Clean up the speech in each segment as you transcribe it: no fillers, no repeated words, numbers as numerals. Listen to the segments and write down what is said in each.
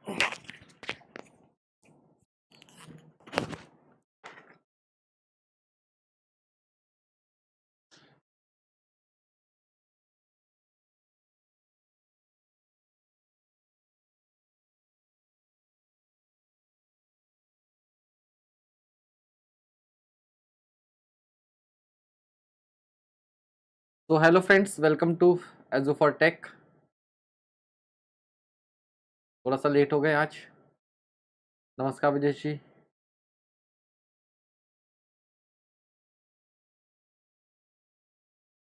तो hello friends, welcome to एजो for tech. थोड़ा सा लेट हो गए आज। नमस्कार विजय जी।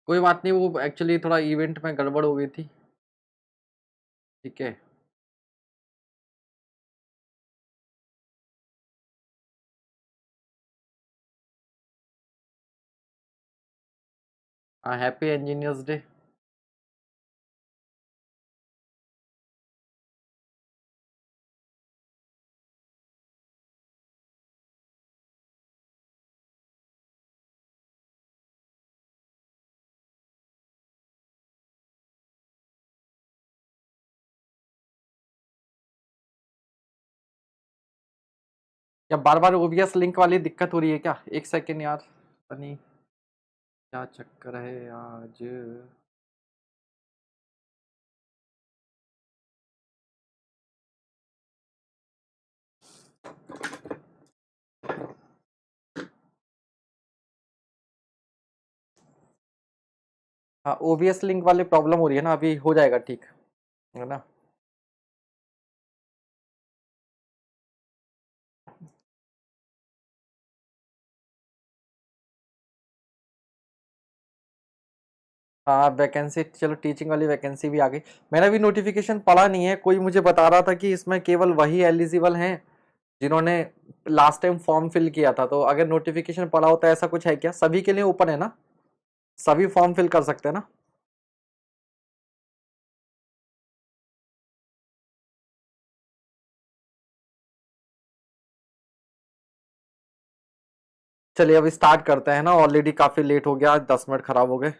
कोई बात नहीं, वो एक्चुअली थोड़ा इवेंट में गड़बड़ हो गई थी। ठीक है। हाँ, हैप्पी इंजीनियर्स डे। क्या बार बार ओबीएस लिंक वाली दिक्कत हो रही है क्या? एक सेकेंड यार, पता नहीं क्या चक्कर है आज। हाँ, ओबीएस लिंक वाली प्रॉब्लम हो रही है ना, अभी हो जाएगा ठीक, है ना। हाँ, वैकेंसी, चलो टीचिंग वाली वैकेंसी भी आ गई। मैंने भी नोटिफिकेशन पढ़ा नहीं है, कोई मुझे बता रहा था कि इसमें केवल वही एलिजिबल हैं जिन्होंने लास्ट टाइम फॉर्म फिल किया था। तो अगर नोटिफिकेशन पड़ा होता है, ऐसा कुछ है क्या? सभी के लिए ओपन है ना? सभी फॉर्म फिल कर सकते हैं ना? चलिए अब स्टार्ट करते हैं ना, ऑलरेडी काफी लेट हो गया, आज 10 मिनट खराब हो गए।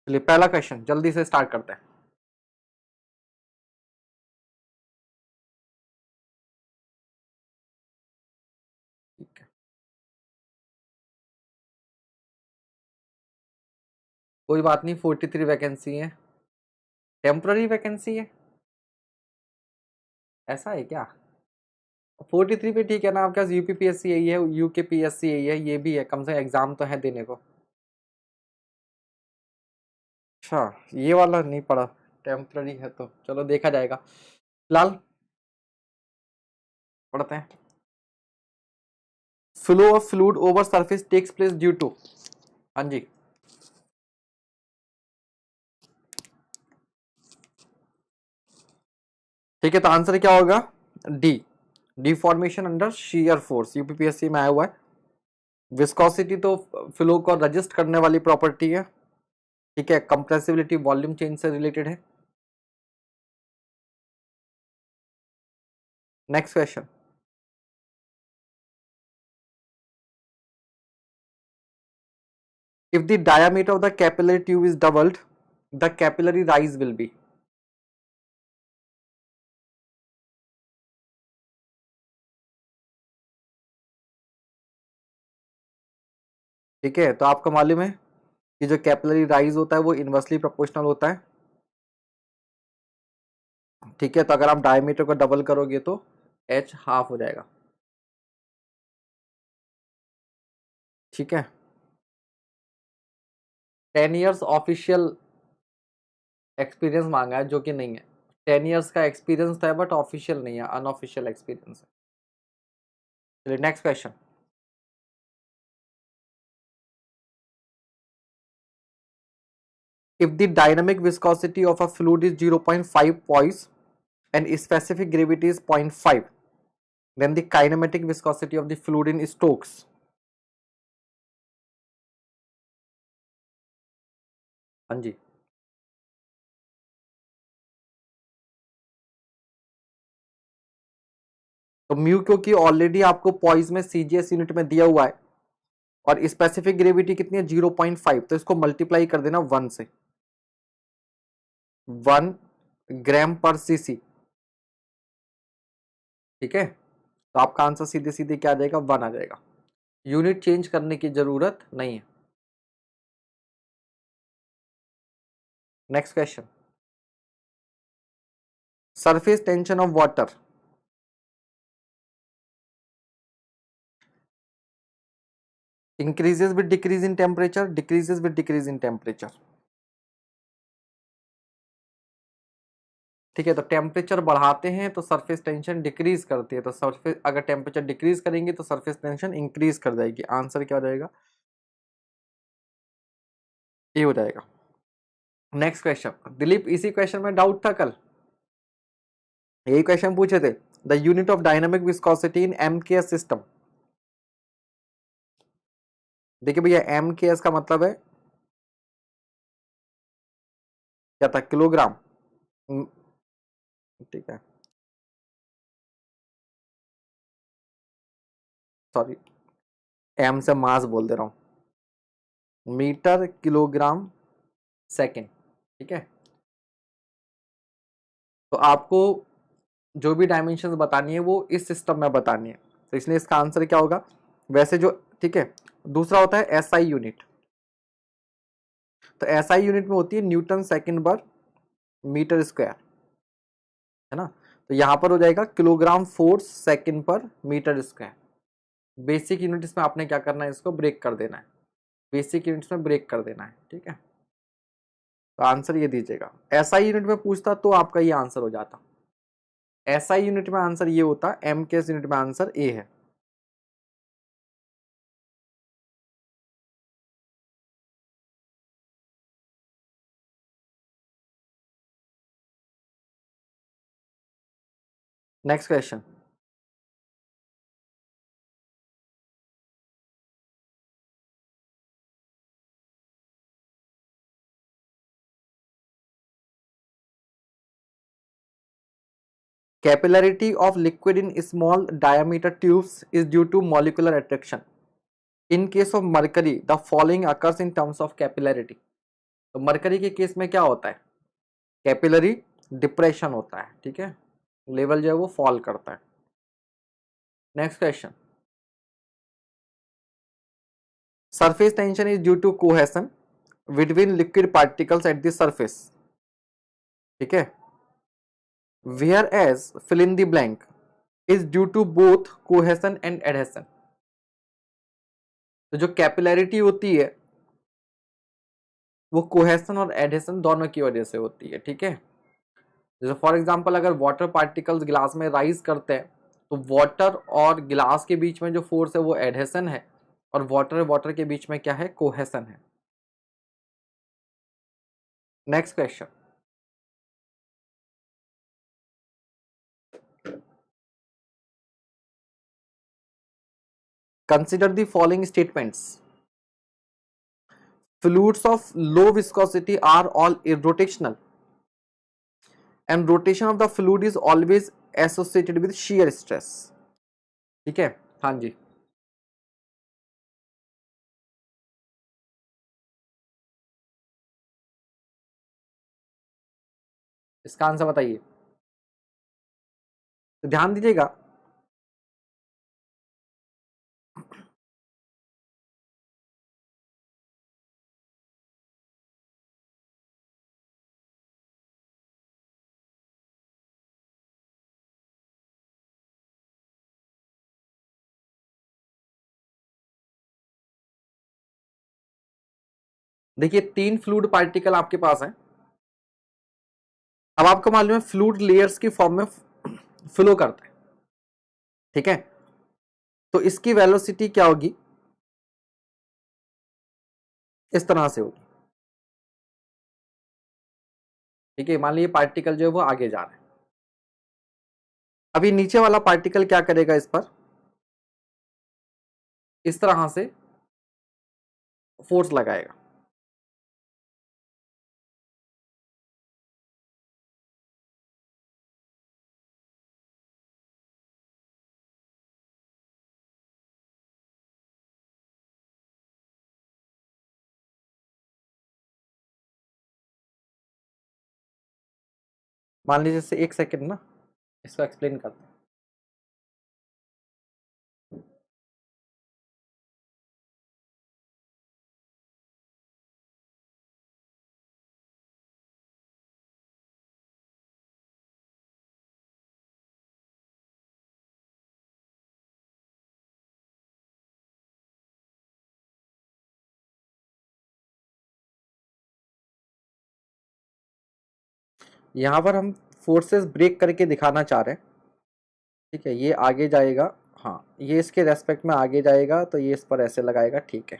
चलिए पहला क्वेश्चन जल्दी से स्टार्ट करते हैं। ठीक है, कोई बात नहीं। 43 वैकेंसी है, टेम्पररी वैकेंसी है, ऐसा है क्या? 43 पे ठीक है ना, आपके पास यूपीपीएससी यही है, यूकेपीएससी यही है, ये भी है, कम से कम एग्जाम तो है देने को। अच्छा, ये वाला नहीं पड़ा। टेम्पररी है तो चलो देखा जाएगा, फिलहाल पढ़ते हैं। Flow of fluid over surface takes place due to. हाँ जी। ठीक है, तो आंसर क्या होगा? D, deformation under shear force, UPPSC में आया हुआ है। विस्कोसिटी तो फ्लो को रजिस्ट करने वाली प्रॉपर्टी है। ठीक है, कंप्रेसिबिलिटी वॉल्यूम चेंज से रिलेटेड है। Next question. If the diameter of the capillary tube is doubled, the capillary rise will be. ठीक है, तो आपको मालूम है कि जो कैपिलरी राइज होता है वो इनवर्सली प्रोपोर्शनल होता है। ठीक है, तो अगर आप डायमीटर को डबल करोगे तो h हाफ हो जाएगा। ठीक है, 10 years ऑफिशियल एक्सपीरियंस मांगा है, जो कि नहीं है। 10 years का एक्सपीरियंस था बट ऑफिशियल नहीं है, अनऑफिशियल एक्सपीरियंस है। चलिए next question. If the dynamic viscosity of a fluid is 0.5 poise and specific gravity is 0.5, then the kinematic viscosity of the fluid in Stokes। हाँ जी। तो म्यू क्योंकि already आपको poise में CGS unit में दिया हुआ है, और स्पेसिफिक ग्रेविटी कितनी है 0.5, तो इसको मल्टीप्लाई कर देना 1 से, 1 ग्राम पर सीसी। ठीक है, तो आपका आंसर सीधे सीधे क्या आ जाएगा 1 आ जाएगा, यूनिट चेंज करने की जरूरत नहीं है। Next question, surface tension of water increases with decrease in temperature, decreases with decrease in temperature। ठीक है, तो टेम्परेचर बढ़ाते हैं तो सरफेस टेंशन डिक्रीज करती है, तो सरफेस अगर टेम्परेचर डिक्रीज करेंगे तो सरफेस टेंशन इंक्रीज कर जाएगी। आंसर क्या हो जाएगा, ये हो जाएगा। नेक्स्ट क्वेश्चन, दिलीप इसी क्वेश्चन में डाउट था कल, यही क्वेश्चन पूछे थे, the unit of dynamic viscosity in MKS system. देखिए भैया एमकेएस का मतलब है क्या था, किलोग्राम। ठीक है, सॉरी एम से मास बोल दे रहा हूं, मीटर किलोग्राम सेकेंड। ठीक है, तो आपको जो भी डायमेंशंस बतानी है वो इस सिस्टम में बतानी है, तो इसलिए इसका आंसर क्या होगा वैसे जो। ठीक है, दूसरा होता है एसआई यूनिट, तो एसआई यूनिट में होती है न्यूटन सेकंड पर मीटर स्क्वायर, है ना, तो यहां पर हो जाएगा किलोग्राम फोर्स सेकंड पर मीटर स्क्वायर। बेसिक यूनिट्स में आपने क्या करना है, इसको ब्रेक कर देना है, बेसिक यूनिट्स में ब्रेक कर देना है। ठीक है, तो आंसर ये दीजिएगा, एसआई यूनिट में पूछता तो आपका ये आंसर हो जाता, एसआई यूनिट में आंसर ये होता, एमकेएस यूनिट में आंसर ए है। Next question, capillarity of liquid in small diameter tubes is due to molecular attraction. In case of mercury, the following occurs in terms of capillarity. तो mercury के case में क्या होता है, capillary depression होता है। ठीक है, लेवल जो है वो फॉल करता है। Next question, surface tension is due to cohesion between liquid particles at the surface. ठीक है, whereas fill in the blank is due to both cohesion and adhesion. तो जो कैपिलैरिटी होती है वो कोहेशन और एडहेशन दोनों की वजह से होती है। ठीक है, जैसे फॉर एग्जांपल अगर वाटर पार्टिकल्स गिलास में राइज करते हैं तो वाटर और गिलास के बीच में जो फोर्स है वो एडहेशन है, और वाटर वाटर के बीच में क्या है, कोहेशन है। Next question, consider the following statements, fluids of low viscosity are all irrotational and rotation of the fluid is always associated with shear stress। ठीक है, हाँ जी, इसका आंसर बताइए, तो ध्यान दीजिएगा। देखिए 3 फ्लूइड पार्टिकल आपके पास है, अब आपको मालूम है फ्लूइड लेयर्स की फॉर्म में फ्लो करता है। ठीक है, तो इसकी वेलोसिटी क्या होगी, इस तरह से होगी। ठीक है, मान लीजिए पार्टिकल जो है वो आगे जा रहा है, अभी नीचे वाला पार्टिकल क्या करेगा, इस पर इस तरह से फोर्स लगाएगा। मान लीजिए जैसे एक सेकेंड ना, इसको एक्सप्लेन करते हैं। यहाँ पर हम फोर्सेस ब्रेक करके दिखाना चाह रहे हैं, ठीक है। ये आगे जाएगा, हाँ ये इसके रेस्पेक्ट में आगे जाएगा तो ये इस पर ऐसे लगाएगा, ठीक है।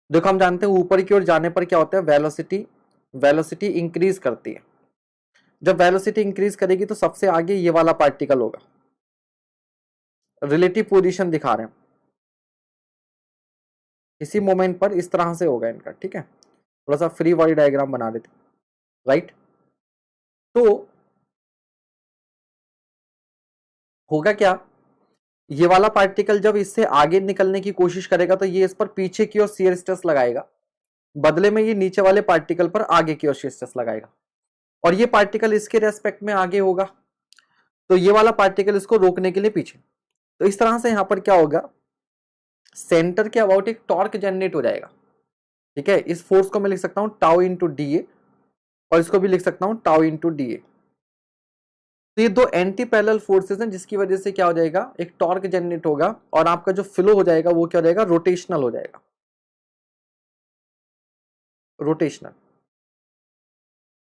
देखो हम जानते हैं ऊपर की ओर जाने पर क्या होता है, वेलोसिटी वेलोसिटी इंक्रीज करती है। जब वेलोसिटी इंक्रीज करेगी तो सबसे आगे ये वाला पार्टिकल होगा, रिलेटिव पोजीशन दिखा रहे हैं, इसी मोमेंट पर इस तरह से होगा इनका, ठीक है। थोड़ा सा फ्री बॉडी डायग्राम बना देते, राइट। तो होगा क्या, ये वाला पार्टिकल जब इससे आगे निकलने की कोशिश करेगा तो ये इस पर पीछे की ओर शियर स्ट्रेस लगाएगा, बदले में ये नीचे वाले पार्टिकल पर आगे की ओर शियर स्ट्रेस लगाएगा, और ये पार्टिकल इसके रेस्पेक्ट में आगे होगा, तो ये वाला पार्टिकल इसको रोकने के लिए पीछे। तो इस तरह से यहां पर क्या होगा, सेंटर के अबाउट एक टॉर्क जनरेट हो जाएगा, ठीक है। इस फोर्स को मैं लिख सकता हूं टाउ इंटू डी ए, और इसको भी लिख सकता हूं टाउ इंटू डी ए। तो ये दो एंटी पैरेलल फोर्सेस हैं जिसकी वजह से क्या हो जाएगा, एक टॉर्क जनरेट होगा, और आपका जो फ्लो हो जाएगा वो क्या हो जाएगा, रोटेशनल हो जाएगा, रोटेशनल।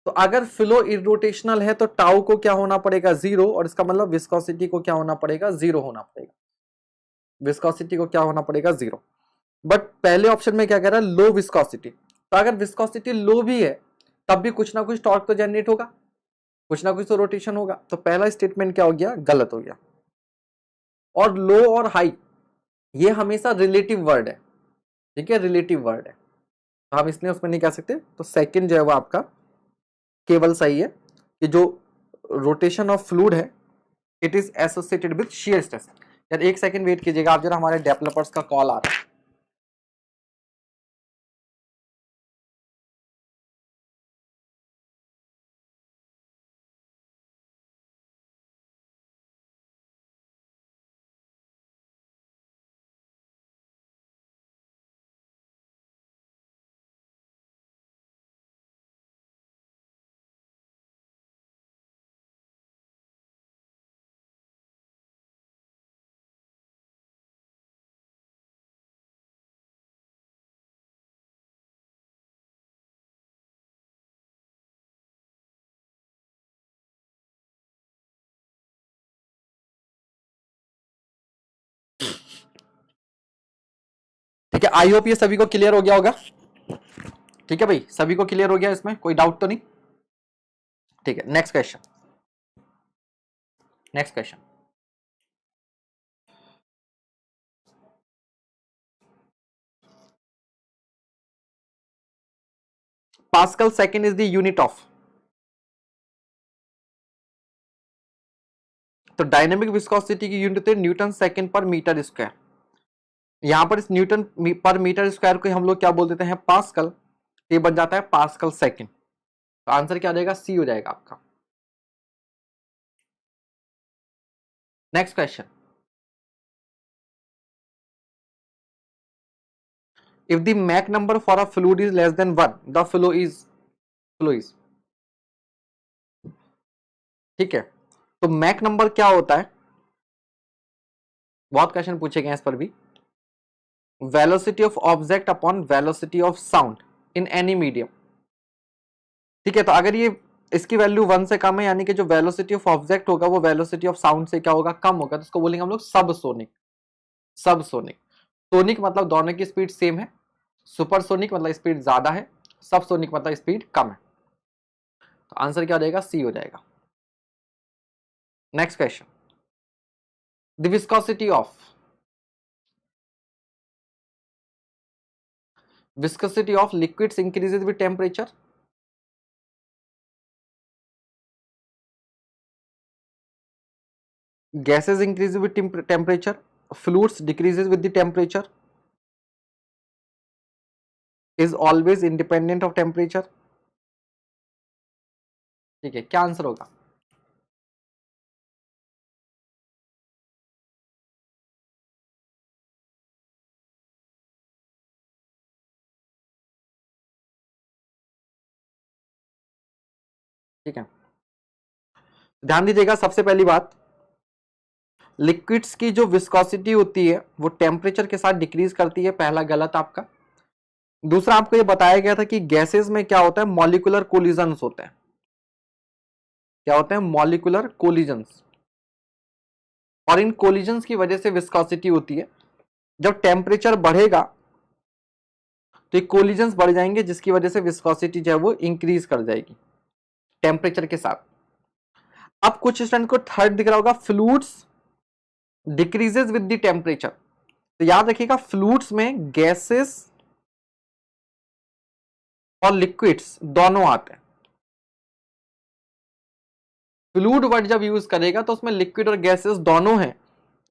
तो अगर फ्लो इरोटेशनल है तो टाउ को क्या होना पड़ेगा, जीरो, और इसका मतलब विस्कोसिटी को क्या होना पड़ेगा, जीरो होना पड़ेगा, विस्कोसिटी को क्या होना पड़ेगा, जीरो। बट पहले ऑप्शन में क्या कह रहा है, लो विस्कोसिटी। तो अगर विस्कोसिटी लो भी है तब भी कुछ ना कुछ टॉर्क तो जनरेट होगा, कुछ ना कुछ तो रोटेशन होगा। तो पहला स्टेटमेंट क्या हो गया, गलत हो गया। और लो और हाई ये हमेशा रिलेटिव वर्ड है, ठीक है, रिलेटिव वर्ड है, तो हम इसलिए उसमें नहीं कह सकते। तो सेकंड जो है वो आपका केवल सही है कि जो रोटेशन ऑफ फ्लूइड है it is associated with shear stress. यार एक सेकंड वेट कीजिएगा आप, जरा हमारे डेवलपर्स का कॉल आ रहा है। ठीक है, आई होप ये सभी को क्लियर हो गया होगा। ठीक है भाई, सभी को क्लियर हो गया, इसमें कोई डाउट तो नहीं। ठीक है, next question, next question. Pascal second is the unit of, तो डायनेमिक विस्कोसिटी की यूनिट है न्यूटन सेकंड पर मीटर स्क्वायर। यहां पर इस न्यूटन पर मीटर स्क्वायर को हम लोग क्या बोल देते हैं, पास्कल। ये बन जाता है पास्कल सेकंड। तो आंसर क्या रहेगा, सी हो जाएगा आपका। Next question, if the Mach number for a fluid is less than 1 the flow is, ठीक है। तो मैक नंबर क्या होता है, बहुत क्वेश्चन पूछे गए इस पर भी। Velocity of object upon velocity of sound in any medium, ठीक है। तो अगर ये इसकी वैल्यू 1 से कम है, यानी कि जो वेलोसिटी ऑफ ऑब्जेक्ट होगा वो वेलोसिटी ऑफ साउंड से क्या होगा, कम होगा, तो इसको बोलेंगे हम लोग सबसोनिक। सबसोनिक, सोनिक मतलब दोनों की स्पीड सेम है, सुपरसोनिक मतलब स्पीड ज्यादा है, सबसोनिक मतलब स्पीड कम है। तो आंसर क्या हो जाएगा, सी हो जाएगा। Next question, the viscosity of, viscosity of liquids increases with temperature, gases increases with temperature, fluids decreases with the temperature, is always independent of temperature. ठीक है, क्या आंसर होगा? ठीक है, ध्यान दीजिएगा, सबसे पहली बात, लिक्विड्स की जो विस्कोसिटी होती है वो टेम्परेचर के साथ डिक्रीज करती है, पहला गलत आपका। दूसरा, आपको ये बताया गया था कि गैसेस में क्या होता है, मॉलिक्यूलर कोलिजन्स होते हैं। क्या होते हैं? Molecular collisions. और इन कोलिजन्स की वजह से विस्कोसिटी होती है। जब टेम्परेचर बढ़ेगा तो ये कोलिजन्स बढ़ जाएंगे, जिसकी वजह से विस्कोसिटी जो है वो इंक्रीज कर जाएगी टेम्परेचर के साथ। अब कुछ स्टूडेंट को थर्ड दिख रहा होगा, fluids decreases with the temperature. तो याद रखिएगा, फ्लूइड्स में गैसेस और लिक्विड्स दोनों आते हैं। फ्लूइड वर्ड जब यूज करेगा तो उसमें लिक्विड और गैसेस दोनों हैं,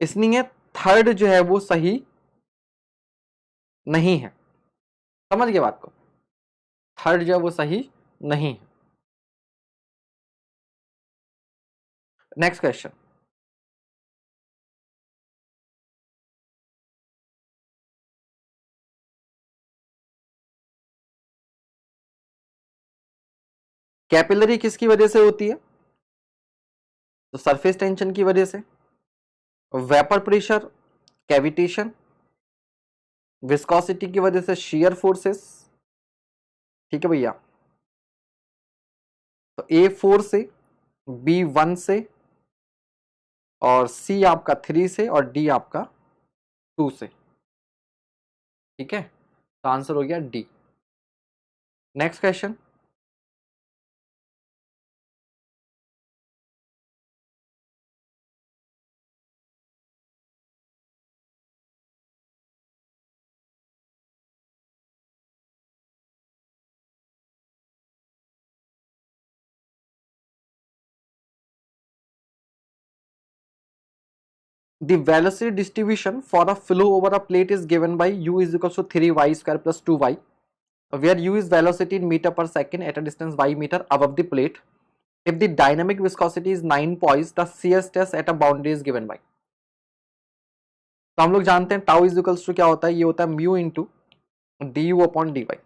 इसलिए थर्ड जो है वो सही नहीं है। समझ गए बात को? थर्ड जो है वो सही नहीं है। नेक्स्ट क्वेश्चन, कैपिलरी किसकी वजह से होती है? तो सरफेस टेंशन की वजह से। वेपर प्रेशर, कैविटेशन, विस्कोसिटी की वजह से शियर फोर्सेस। ठीक है भैया, तो A4 से, B1 से, और C आपका 3 से, और D आपका 2 से। ठीक है, तो आंसर हो गया D। Next question, the velocity distribution for a flow over a plate is given by u is equals to 3y square plus 2y, where u is velocity in meter per second at a distance y meter above the plate. If the dynamic viscosity is 9 poise, the shear stress at a boundary is given by. तो हम लोग जानते हैं tau is equals to क्या होता है, ये होता है mu into D U upon D Y.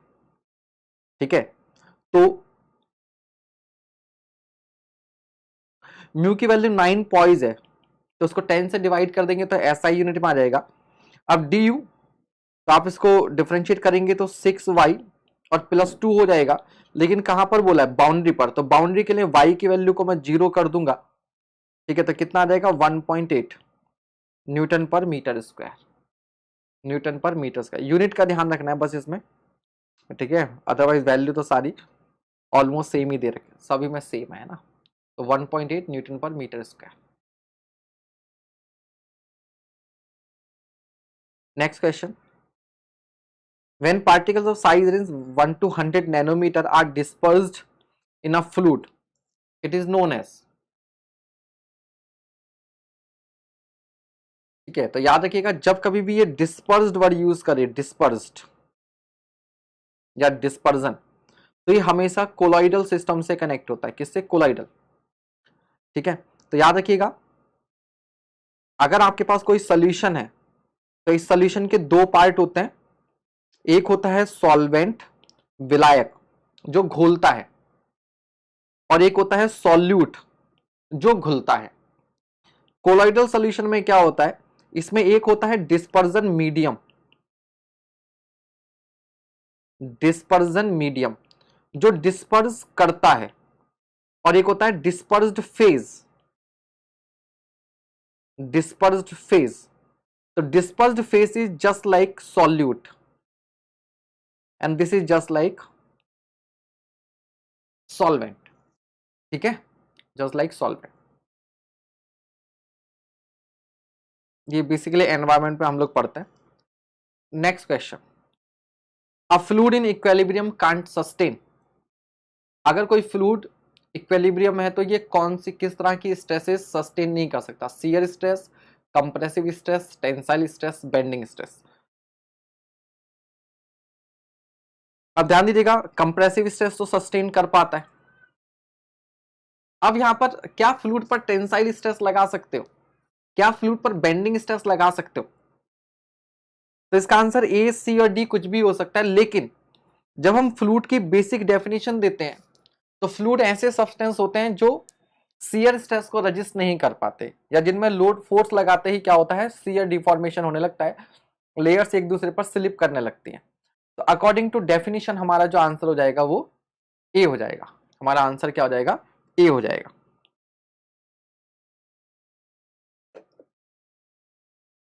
ठीक है, तो म्यू की वैल्यू 9 पॉइज है, तो उसको 10 से डिवाइड कर देंगे तो एसआई यूनिट में आ जाएगा। अब डी यू, तो आप इसको डिफरेंशिएट करेंगे तो 6y और प्लस 2 हो जाएगा, लेकिन कहां पर बोला है? बाउंड्री पर। तो बाउंड्री के लिए y की वैल्यू को मैं 0 कर दूंगा। ठीक है, तो कितना आ जाएगा? 1.8 न्यूटन पर मीटर स्क्वायर। न्यूटन पर मीटर स्क्वायर, यूनिट का ध्यान रखना है बस इसमें। ठीक है, अदरवाइज वैल्यू तो सारी ऑलमोस्ट सेम ही दे रखे, सभी में सेम है ना। तो 1.8 न्यूटन पर meter square. Next question, when particles of size range 1 to 100 nanometer are dispersed in a fluid, it is known as। ठीक है, तो याद रखिएगा, जब कभी भी ये डिस्पर्स्ड वर्ड यूज करे, डिस्पर्स्ड या डिस्पर्जन, तो ये हमेशा कोलॉइडल सिस्टम से कनेक्ट होता है। किससे? कोलॉइडल। ठीक है, तो याद रखिएगा, अगर आपके पास कोई सोल्यूशन है तो इस सोल्यूशन के दो पार्ट होते हैं। एक होता है सॉल्वेंट, विलायक, जो घोलता है, और एक होता है सॉल्यूट, जो घुलता है। कोलॉइडल सॉल्यूशन में क्या होता है? इसमें एक होता है डिस्पर्जन मीडियम, डिस्पर्जन मीडियम जो डिस्पर्स करता है, और एक होता है डिस्पर्स्ड फेज, डिस्पर्स्ड फेज। तो dispersed phase is just like solute and this is just like solvent. ठीक है, जस्ट लाइक सॉल्वेंट। ये बेसिकली एनवायरमेंट पे हम लोग पढ़ते हैं। Next question, a fluid in equilibrium can't sustain. अगर कोई फ्लूइड इक्विलिब्रियम है तो ये कौन सी, किस तरह की स्ट्रेसेस सस्टेन नहीं कर सकता? Shear stress, compressive stress, tensile stress, bending stress. अब ध्यान दीजिएगा, कंप्रेसिव स्ट्रेस तो सस्टेन कर पाता है, अब यहाँ पर क्या फ्लूइड पर टेंसाइल स्ट्रेस लगा सकते हो, क्या फ्लूइड पर बेंडिंग स्ट्रेस लगा सकते हो? तो इसका आंसर ए, सी और डी कुछ भी हो सकता है, लेकिन जब हम फ्लूइड की बेसिक डेफिनेशन देते हैं तो फ्लूइड ऐसे सब्सटेंस होते हैं जो शियर स्ट्रेस को रजिस्ट नहीं कर पाते, या जिनमें लोड फोर्स लगाते ही क्या होता है, शियर डिफॉर्मेशन होने लगता है, लेयर्स एक दूसरे पर स्लिप करने लगती हैं। तो अकॉर्डिंग टू डेफिनेशन हमारा जो आंसर हो जाएगा वो ए हो जाएगा। हमारा आंसर क्या हो जाएगा, ए हो जाएगा।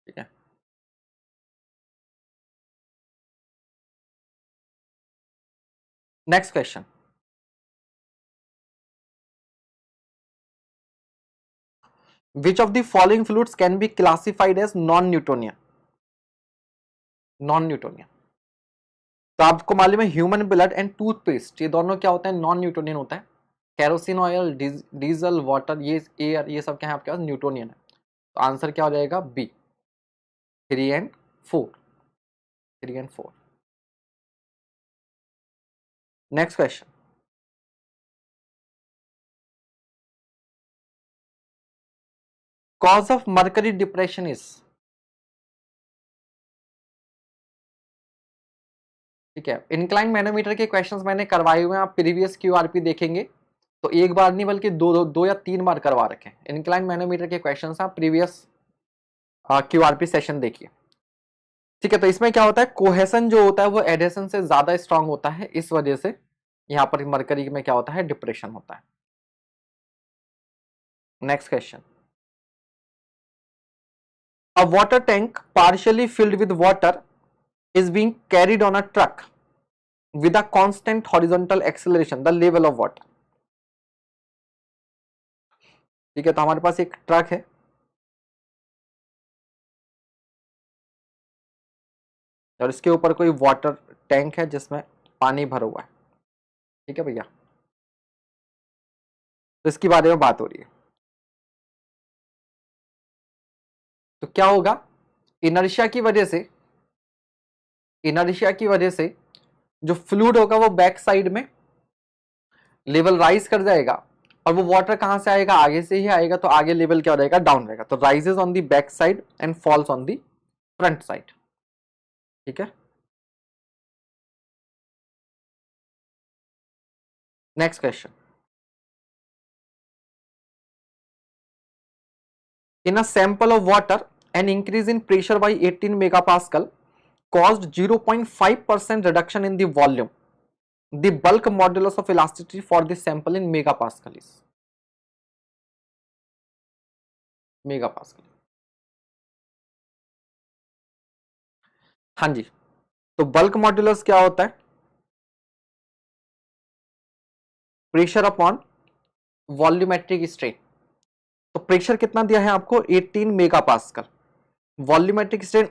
ठीक है, next question. Which of the following fluids can be classified as non Newtonian? Non Newtonian, तो आपको मालूम है ह्यूमन ब्लड एंड टूथपेस्ट ये दोनों क्या होते हैं, नॉन न्यूटोनियन होता है। कैरोसिन ऑयल, डीजल, वाटर, ये एयर, ये सब क्या है आपके पास, न्यूटोनियन है। तो आंसर क्या हो जाएगा, B, 3 and 4। 3 and 4। Next question. Cause of mercury depression is, ठीक है, इंक्लाइन मैनोमीटर के क्वेश्चंस मैंने करवाए हुए हैं, आप प्रीवियस क्यूआरपी देखेंगे तो एक बार नहीं बल्कि दो या 3 बार करवा रखे हैं। इंक्लाइन मैनोमीटर के क्वेश्चंस आप प्रीवियस क्यूआरपी सेशन देखिए। ठीक है, तो इसमें क्या होता है, कोहेसन जो होता है वो एडेशन से ज्यादा स्ट्रांग होता है, इस वजह से यहाँ पर मरकरी में क्या होता है, डिप्रेशन होता है। Next question. A water tank partially filled with water is being carried on a truck with a constant horizontal acceleration, the level of water। ठीक है, तो हमारे पास एक ट्रक है, और इसके ऊपर कोई वाटर टैंक है जिसमें पानी भरा हुआ है। ठीक है भैया, तो इसके बारे में बात हो रही है। तो क्या होगा, इनर्शिया की वजह से, इनर्शिया की वजह से जो फ्लूइड होगा वो बैक साइड में लेवल राइज कर जाएगा, और वो वाटर कहां से आएगा, आगे से ही आएगा, तो आगे लेवल क्या हो जाएगा, डाउन रहेगा। तो rises on the back side and falls on the front side. ठीक है, next question. In a sample of water, an increase in pressure by 18 megapascal caused 0.5% reduction in the volume. The bulk modulus of elasticity for this sample in megapascal is megapascal। हाँ जी, तो bulk modulus क्या होता है, pressure upon volumetric strain. तो pressure कितना दिया है आपको, 18 मेगापास्कल। वॉल्यूमेट्रिक स्ट्रेन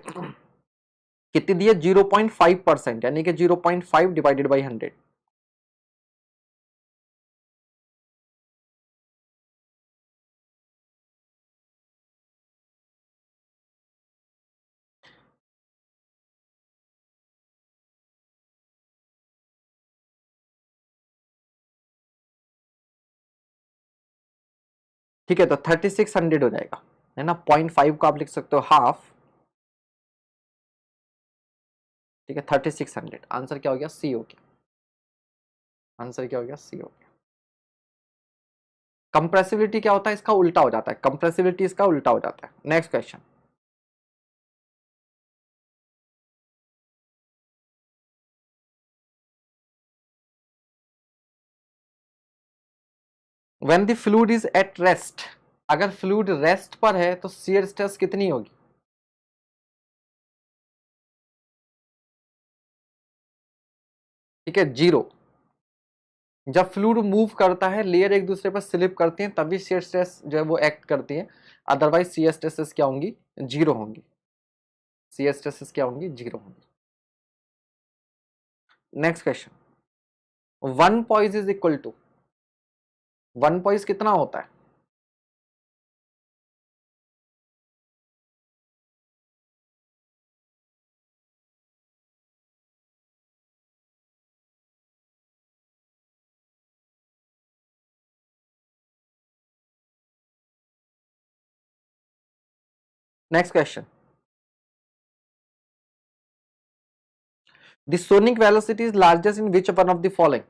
कितनी दी है, 0.5%, यानी कि 0.5 डिवाइडेड बाई 100। ठीक है, तो 3600 हो जाएगा, है ना। 0.5 को आप लिख सकते हो हाफ। ठीक है, 3600। आंसर क्या हो गया, सी हो गया। आंसर क्या हो गया, सी हो गया। कंप्रेसिबिलिटी क्या होता है, इसका उल्टा हो जाता है, कंप्रेसिबिलिटी इसका उल्टा हो जाता है। Next question. When the fluid is at rest, अगर फ्लूइड रेस्ट पर है तो शियर स्ट्रेस कितनी होगी, ठीक है, 0। जब फ्लूइड मूव करता है, लेयर एक दूसरे पर स्लिप करती हैं, तभी शियर स्ट्रेस जो है वो एक्ट करती है, अदरवाइज शियर स्ट्रेसेस क्या होंगी, 0 होंगी। शियर स्ट्रेसेस क्या होंगी, 0 होंगी। Next question. 1 poise is equal to, 1 poise कितना होता है, next question, the sonic velocity is largest in which one of the following?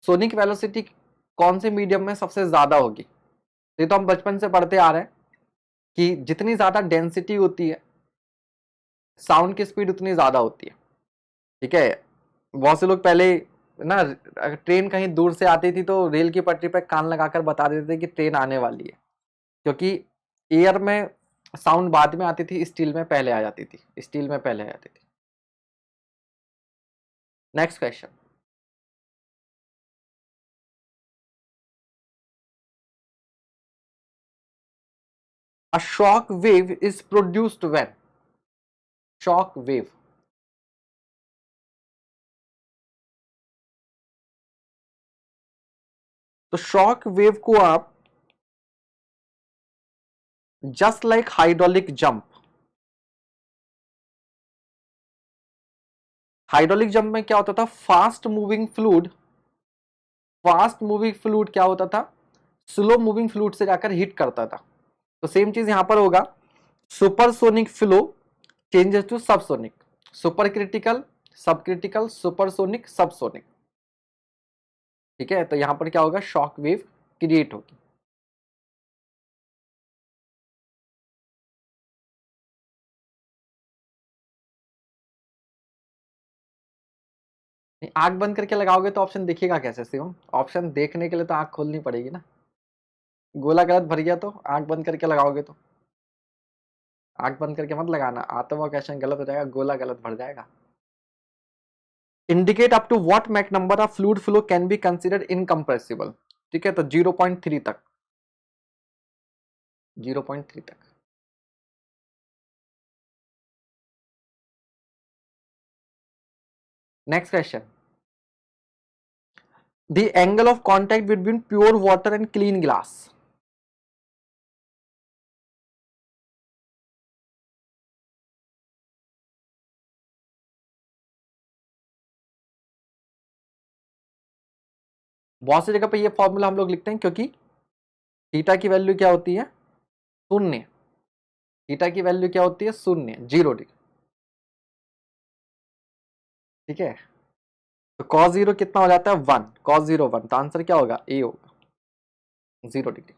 Sonic velocity कौन से मीडियम में सबसे ज्यादा होगी? ये तो हम बचपन से पढ़ते आ रहे हैं कि जितनी ज्यादा डेंसिटी होती है साउंड की स्पीड उतनी ज्यादा होती है। ठीक है, बहुत से लोग पहले ना ट्रेन कहीं दूर से आती थी तो रेल की पटरी पर कान लगाकर बता देते थे कि ट्रेन आने वाली है, क्योंकि एयर में साउंड बाद में आती थी, स्टील में पहले आ जाती थी, स्टील में पहले आ जाती थी। Next question, a shock wave is produced when? Shock wave, तो शॉक वेव को आप just like hydraulic jump, hydraulic jump में क्या होता था, fast moving fluid, fast moving fluid क्या होता था, स्लो मूविंग फ्लूइड से जाकर हिट करता था। तो सेम चीज यहां पर होगा, supersonic flow changes to subsonic, super critical, sub critical, supersonic, subsonic. ठीक है, तो यहां पर क्या होगा, शॉक वेव क्रिएट होगी। आंख बंद करके लगाओगे तो ऑप्शन दिखेगा कैसे शिवम? ऑप्शन देखने के लिए तो आंख खोलनी पड़ेगी ना। गोला गलत भर गया तो आंख बंद करके लगाओगे तो, आंख बंद करके मत लगाना, आता हुआ क्वेश्चन गलत हो जाएगा, गोला गलत भर जाएगा। Indicate up to what Mach number of fluid flow can be considered incompressible? ठीक है, तो 0.3 तक, 0.3 तक। Next question, the angle of contact between pure water and clean glass? बहुत सी जगह पे ये फॉर्मूला हम लोग लिखते हैं, क्योंकि थीटा की वैल्यू क्या होती है, शून्य। थीटा की वैल्यू क्या होती है, शून्य, 0 डिग्री। ठीक है, तो cos 0 कितना हो जाता है, 1, cos 0 1, तो आंसर क्या होगा, ए होगा, 0 डिग्री।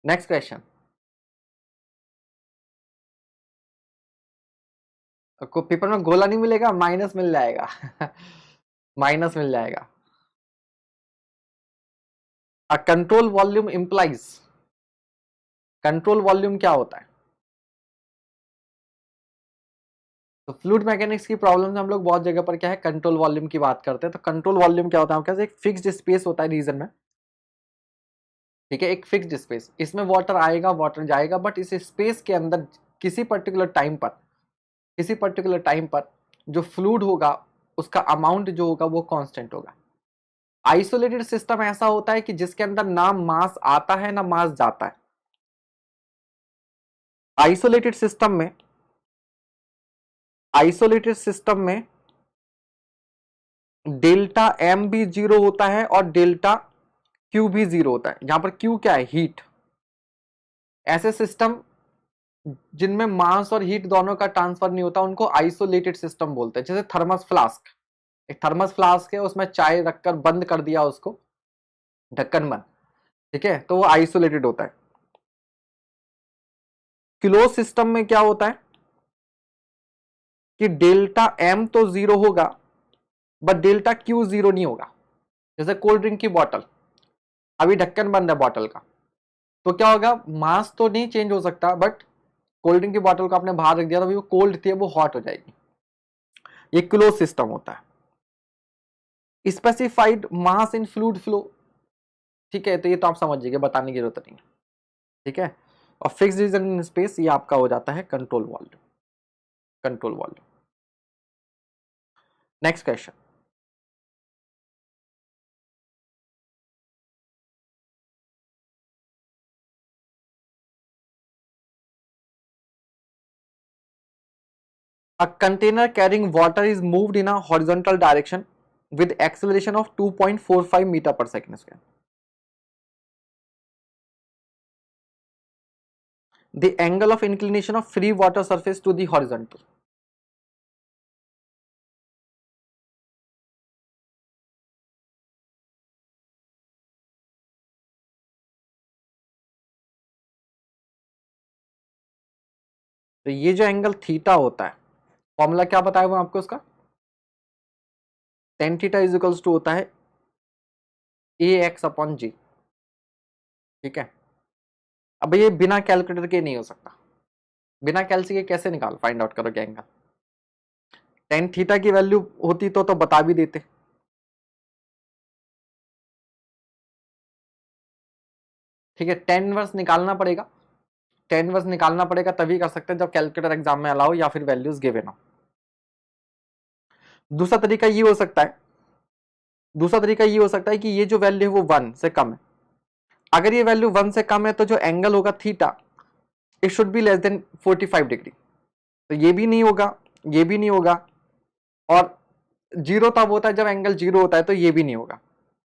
नेक्स्ट क्वेश्चन, आपको पेपर में गोला नहीं मिलेगा, माइनस मिल जाएगा माइनस मिल जाएगा। A control volume implies, control volume क्या होता है? तो फ्लूइड मैकेनिक्स की प्रॉब्लम में हम लोग बहुत जगह पर क्या है, कंट्रोल वॉल्यूम की बात करते हैं। तो कंट्रोल वॉल्यूम क्या होता है, कैसे एक फिक्स्ड स्पेस होता है रीजन में। ठीक है, एक फिक्स्ड स्पेस, इसमें वाटर आएगा वाटर जाएगा, बट इस स्पेस के अंदर किसी पर्टिकुलर टाइम पर, किसी पर्टिकुलर टाइम पर जो फ्लूइड होगा उसका अमाउंट जो होगा वो कांस्टेंट होगा। आइसोलेटेड सिस्टम ऐसा होता है कि जिसके अंदर ना मास आता है ना मास जाता है। आइसोलेटेड सिस्टम में, आइसोलेटेड सिस्टम में डेल्टा एम भी 0 होता है और डेल्टा क्यू भी 0 होता है। यहां पर क्यू क्या है, हीट। ऐसे सिस्टम जिनमें मास और हीट दोनों का ट्रांसफर नहीं होता उनको आइसोलेटेड सिस्टम बोलते हैं। जैसे थर्मस फ्लास्क, एक थर्मस फ्लास्क है, उसमें चाय रखकर बंद कर दिया उसको, ढक्कन बंद, ठीक है, तो वो आइसोलेटेड होता है। क्लोज सिस्टम में क्या होता है कि डेल्टा एम तो 0 होगा बट डेल्टा क्यू 0 नहीं होगा। जैसे कोल्ड ड्रिंक की बॉटल, अभी ढक्कन बंद है बॉटल का, तो क्या होगा, मास तो नहीं चेंज हो सकता, बट कोल्ड ड्रिंक की बॉटल को आपने बाहर रख दिया तो वो कोल्ड थी वो हॉट हो जाएगी। ये क्लोज सिस्टम होता है। स्पेसिफाइड मास इन फ्लूइड फ्लो, ठीक है, तो ये तो आप समझ जाइए, बताने की जरूरत नहीं है। ठीक है, और फिक्स्ड रीजन इन स्पेस ये आपका हो जाता है control volume, control volume. Next question, a container carrying water is moved in a horizontal direction with acceleration of 2.45 meter per second square. The angle of inclination of free water surface to the horizontal. तो ये जो angle theta होता है, formula क्या बताया हुआ आपको उसका, tan theta is equals to होता है ए एक्स अपॉन जी। ठीक है, अब ये बिना कैलकुलेटर के नहीं हो सकता, बिना कैलसी के कैसे निकाल फाइंड आउट करोगे एंगल। टेन थीटा की वैल्यू होती तो बता भी देते। ठीक है, टेन इनवर्स निकालना पड़ेगा, टेन इनवर्स निकालना पड़ेगा तभी कर सकते हैं जब कैलकुलेटर एग्जाम में अलाउ या फिर वैल्यूज गिवन हो। दूसरा तरीका ये हो सकता है, दूसरा तरीका ये हो सकता है कि ये जो वैल्यू है वो 1 से कम है। अगर ये वैल्यू 1 से कम है तो जो एंगल होगा theta, it should be less than 45 degree. तो ये भी नहीं होगा, ये भी नहीं होगा, और जीरो तब होता है जब एंगल जीरो होता है, तो ये भी नहीं होगा।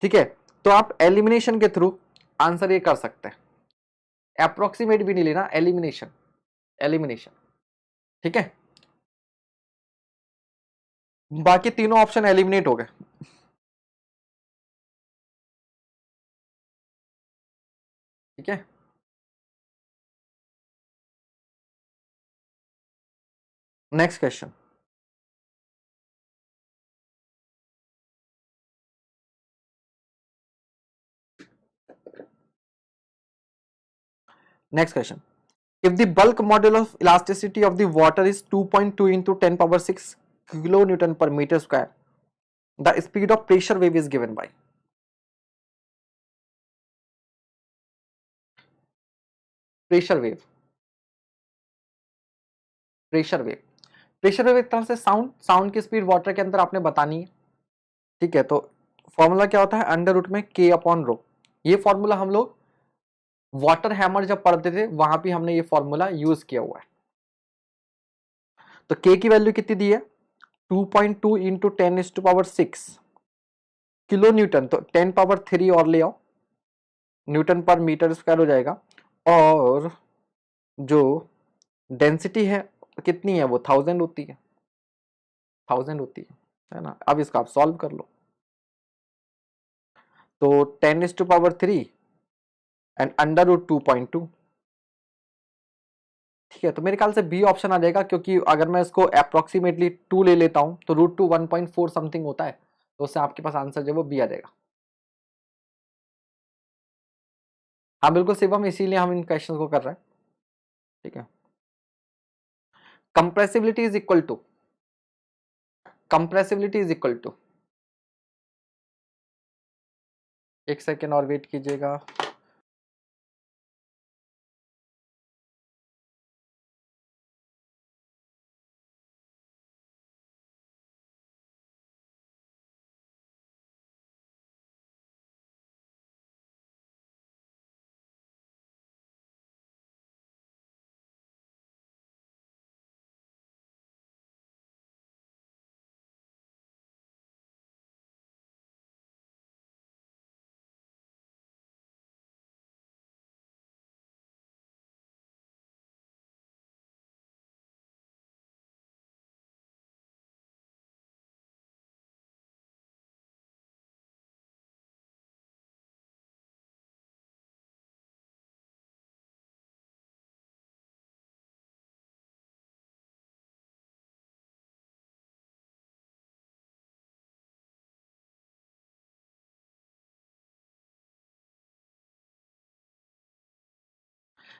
ठीक है, तो आप एलिमिनेशन के थ्रू आंसर ये कर सकते हैं, अप्रोक्सीमेट भी नहीं लेना, एलिमिनेशन, एलिमिनेशन। ठीक है, बाकी तीनों ऑप्शन एलिमिनेट हो गए। ठीक है, next question. Next question, if the bulk module of elasticity of the water is 2.2 into 10 power 6 kilonewton per meter square, the speed of pressure wave is given by। Pressure wave, pressure wave, pressure wave एक तरह से sound, sound की speed water के अंदर आपने बतानी है। ठीक है, तो फॉर्मूला क्या होता है, अंडर रूट में के अपॉन रो। ये फॉर्मूला हम लोग वाटर हैमर जब पढ़ते थे वहां भी हमने ये फॉर्मूला यूज किया हुआ है। तो के की वैल्यू कितनी दी है, 2.2 इंटू 10⁻6 किलो न्यूटन, तो 10⁻3 और ले आओ, न्यूटन पर मीटर स्क्वायर हो जाएगा। और जो डेंसिटी है कितनी है, वो 1000 होती है, 1000 होती है ना। अब इसका आप सॉल्व कर लो, तो 10⁻3 एंड अंडर रूट 2.2। ठीक है, तो मेरे ख्याल से बी ऑप्शन आ जाएगा, क्योंकि अगर मैं इसको अप्रोक्सीमेटली 2 ले लेता हूं तो रूट टू 1.4 समथिंग होता है, तो उससे आपके पास आंसर जो वो बी आ जाएगा। हाँ बिल्कुल शिवम, इसीलिए हम इन क्वेश्चन को कर रहे हैं। ठीक है, compressibility is equal to, compressibility is equal to, एक सेकेंड और वेट कीजिएगा।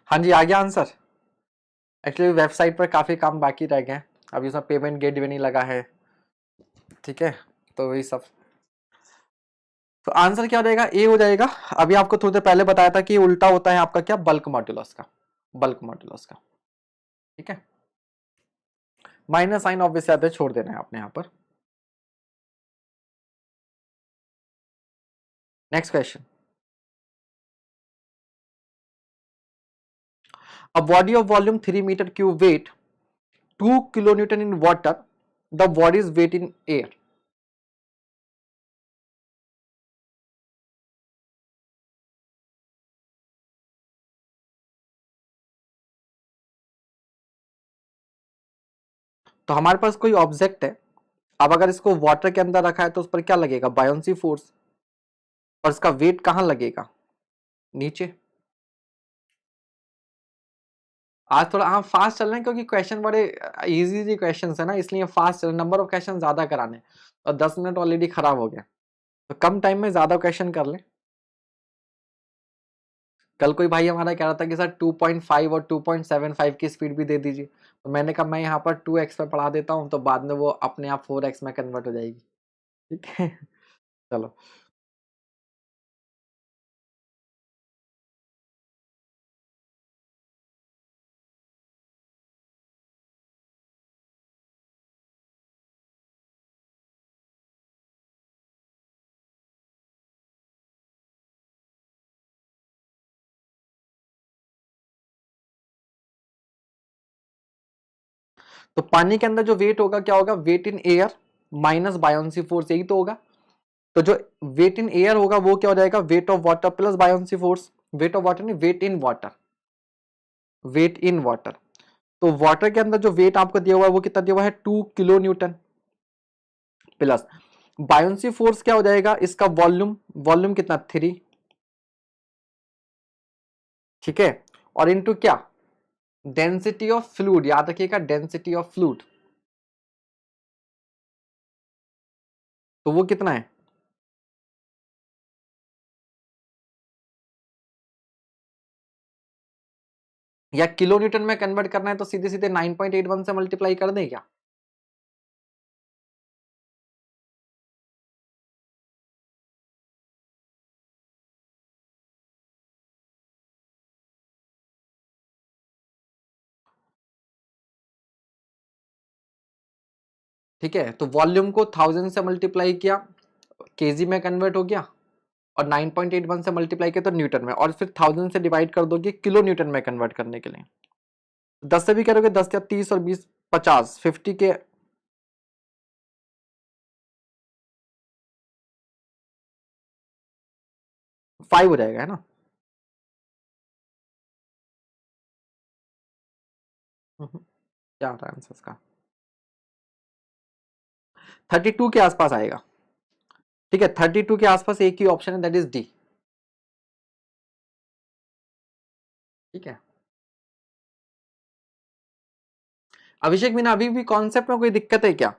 हाँ जी, आ गया आंसर। एक्चुअली वेबसाइट पर काफी काम बाकी रह गए, अभी उसमें पेमेंट गेट भी नहीं लगा है। ठीक है, तो वही सब, तो आंसर क्या हो जाएगा, ए हो जाएगा। अभी आपको थोड़ी देर पहले बताया था कि ये उल्टा होता है आपका क्या, बल्क मॉड्यूलस का, बल्क मॉड्यूलस का। ठीक है, माइनस साइन ऑब्वियस आते छोड़ देना है आपने यहाँ पर। Next question, a body of volume 3 meter cube weight 2 kilonewton in water, the body's weight in air। तो हमारे पास कोई ऑब्जेक्ट है, अब अगर इसको वाटर के अंदर रखा है तो उस पर क्या लगेगा, बायोंसी फोर्स, और इसका वेट कहाँ लगेगा, नीचे। आज थोड़ा हम फास्ट चल रहे हैं क्योंकि क्वेश्चन बड़े इजी इजी क्वेश्चन है ना, इसलिए फास्ट चल, नंबर ऑफ क्वेश्चन ज्यादा कराने, और 10 मिनट ऑलरेडी खराब हो गया, तो कम टाइम में ज्यादा क्वेश्चन कर ले। कल कोई भाई हमारा कह रहा था कि सर 2.5 और 2.75 की स्पीड भी दे दीजिए, तो मैंने कहा मैं यहाँ पर 2x में पढ़ा देता हूँ, तो बाद में वो अपने आप 4x में कन्वर्ट हो जाएगी। ठीक है चलो। तो पानी के अंदर जो वेट होगा क्या होगा, weight in air minus buoyancy force, यही तो होगा। तो जो वेट इन एयर होगा वो क्या हो जाएगा, weight of water plus buoyancy force, weight of water नहीं, weight in water, weight in water. तो वाटर के अंदर जो वेट आपको दिया हुआ है वो कितना दिया हुआ है, 2 kilo Newton, plus buoyancy force क्या हो जाएगा, इसका वॉल्यूम, वॉल्यूम कितना 3, ठीक है, और इनटू क्या, डेंसिटी ऑफ फ्लूइड, याद रखिएगा डेंसिटी ऑफ फ्लूइड, तो वो कितना है, या किलो न्यूटन में कन्वर्ट करना है तो सीधे सीधे 9.81 से मल्टीप्लाई कर दें क्या। ठीक है, तो वॉल्यूम को 1000 से मल्टीप्लाई किया, केजी में कन्वर्ट हो गया, और 9.81 से मल्टीप्लाई किया तो न्यूटन में, और फिर 1000 से डिवाइड कर दोगे किलो न्यूटन में कन्वर्ट करने के लिए। 10 से भी करोगे, 10 या 30 और 20 50 50 के, 5 हो जाएगा, है ना। क्या आता है आंसर इसका, 32 के आसपास आएगा। ठीक है, 32 के आसपास एक ही ऑप्शन है, दैट इज डी। ठीक है, अभिषेक मीना अभी भी कॉन्सेप्ट में कोई दिक्कत है क्या।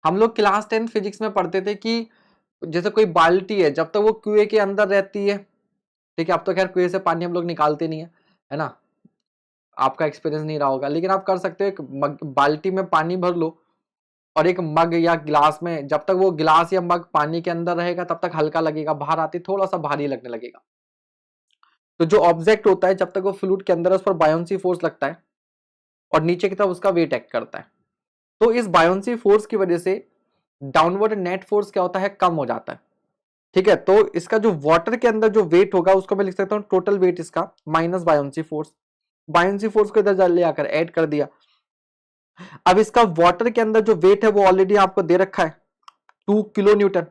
हम लोग क्लास 10 फिजिक्स में पढ़ते थे कि जैसे कोई बाल्टी है, जब तक वो कुएं के अंदर रहती है, ठीक है, अब तो खैर कुएं से पानी हम लोग निकालते नहीं है ना, आपका एक्सपीरियंस नहीं रहा होगा, लेकिन आप कर सकते हो, एक बाल्टी में पानी भर लो, और एक मग या गिलास में, जब तक वो गिलास या मग पानी के अंदर रहेगा तब तक हल्का लगेगा, बाहर आते थोड़ा सा भारी लगने लगेगा। तो जो ऑब्जेक्ट होता है जब तक वो फ्लूइड के अंदर है, उस पर बायोंसी फोर्स लगता है, और नीचे की तरफ उसका वेट एक्ट करता है। तो इस बायोंसी फोर्स की वजह से डाउनवर्ड नेट फोर्स क्या होता है, कम हो जाता है। ठीक है, तो इसका जो वाटर के अंदर जो वेट होगा उसको मैं लिख सकता हूं टोटल वेट इसका minus buoyancy force, buoyancy force को इधर ले आकर ऐड कर दिया। अब इसका वाटर के अंदर जो वेट है वो ऑलरेडी आपको दे रखा है 2 किलो न्यूटन।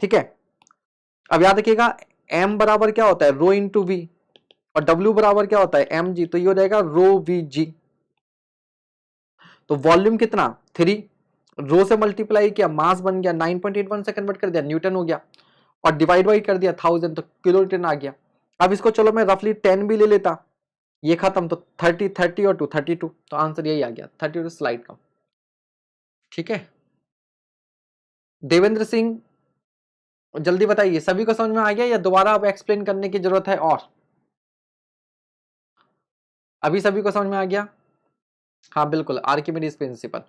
ठीक है, अब याद रखिएगा m बराबर क्या होता है, रो इंटू वी, और w बराबर क्या होता है, एम जी, तो ये हो जाएगा रो वी जी। तो वॉल्यूम कितना 3, रो से मल्टीप्लाई किया, मास बन गया, 9.81 से कन्वर्ट कर दिया, न्यूटन हो गया, और डिवाइड बाई कर दिया 1000, तो किलो न्यूटन आ गया। अब इसको चलो मैं रफली 10 भी ले लेता, ये खत्म, तो 30 30 और 2 32, तो आंसर यही आ गया 32 स्लाइड का। ठीक है, देवेंद्र सिंह जल्दी बताइए, सभी को समझ में आ गया या दोबारा अब एक्सप्लेन करने की जरूरत है, और अभी सभी को समझ में आ गया। हाँ बिल्कुल, आर्किमिडीज प्रिंसिपल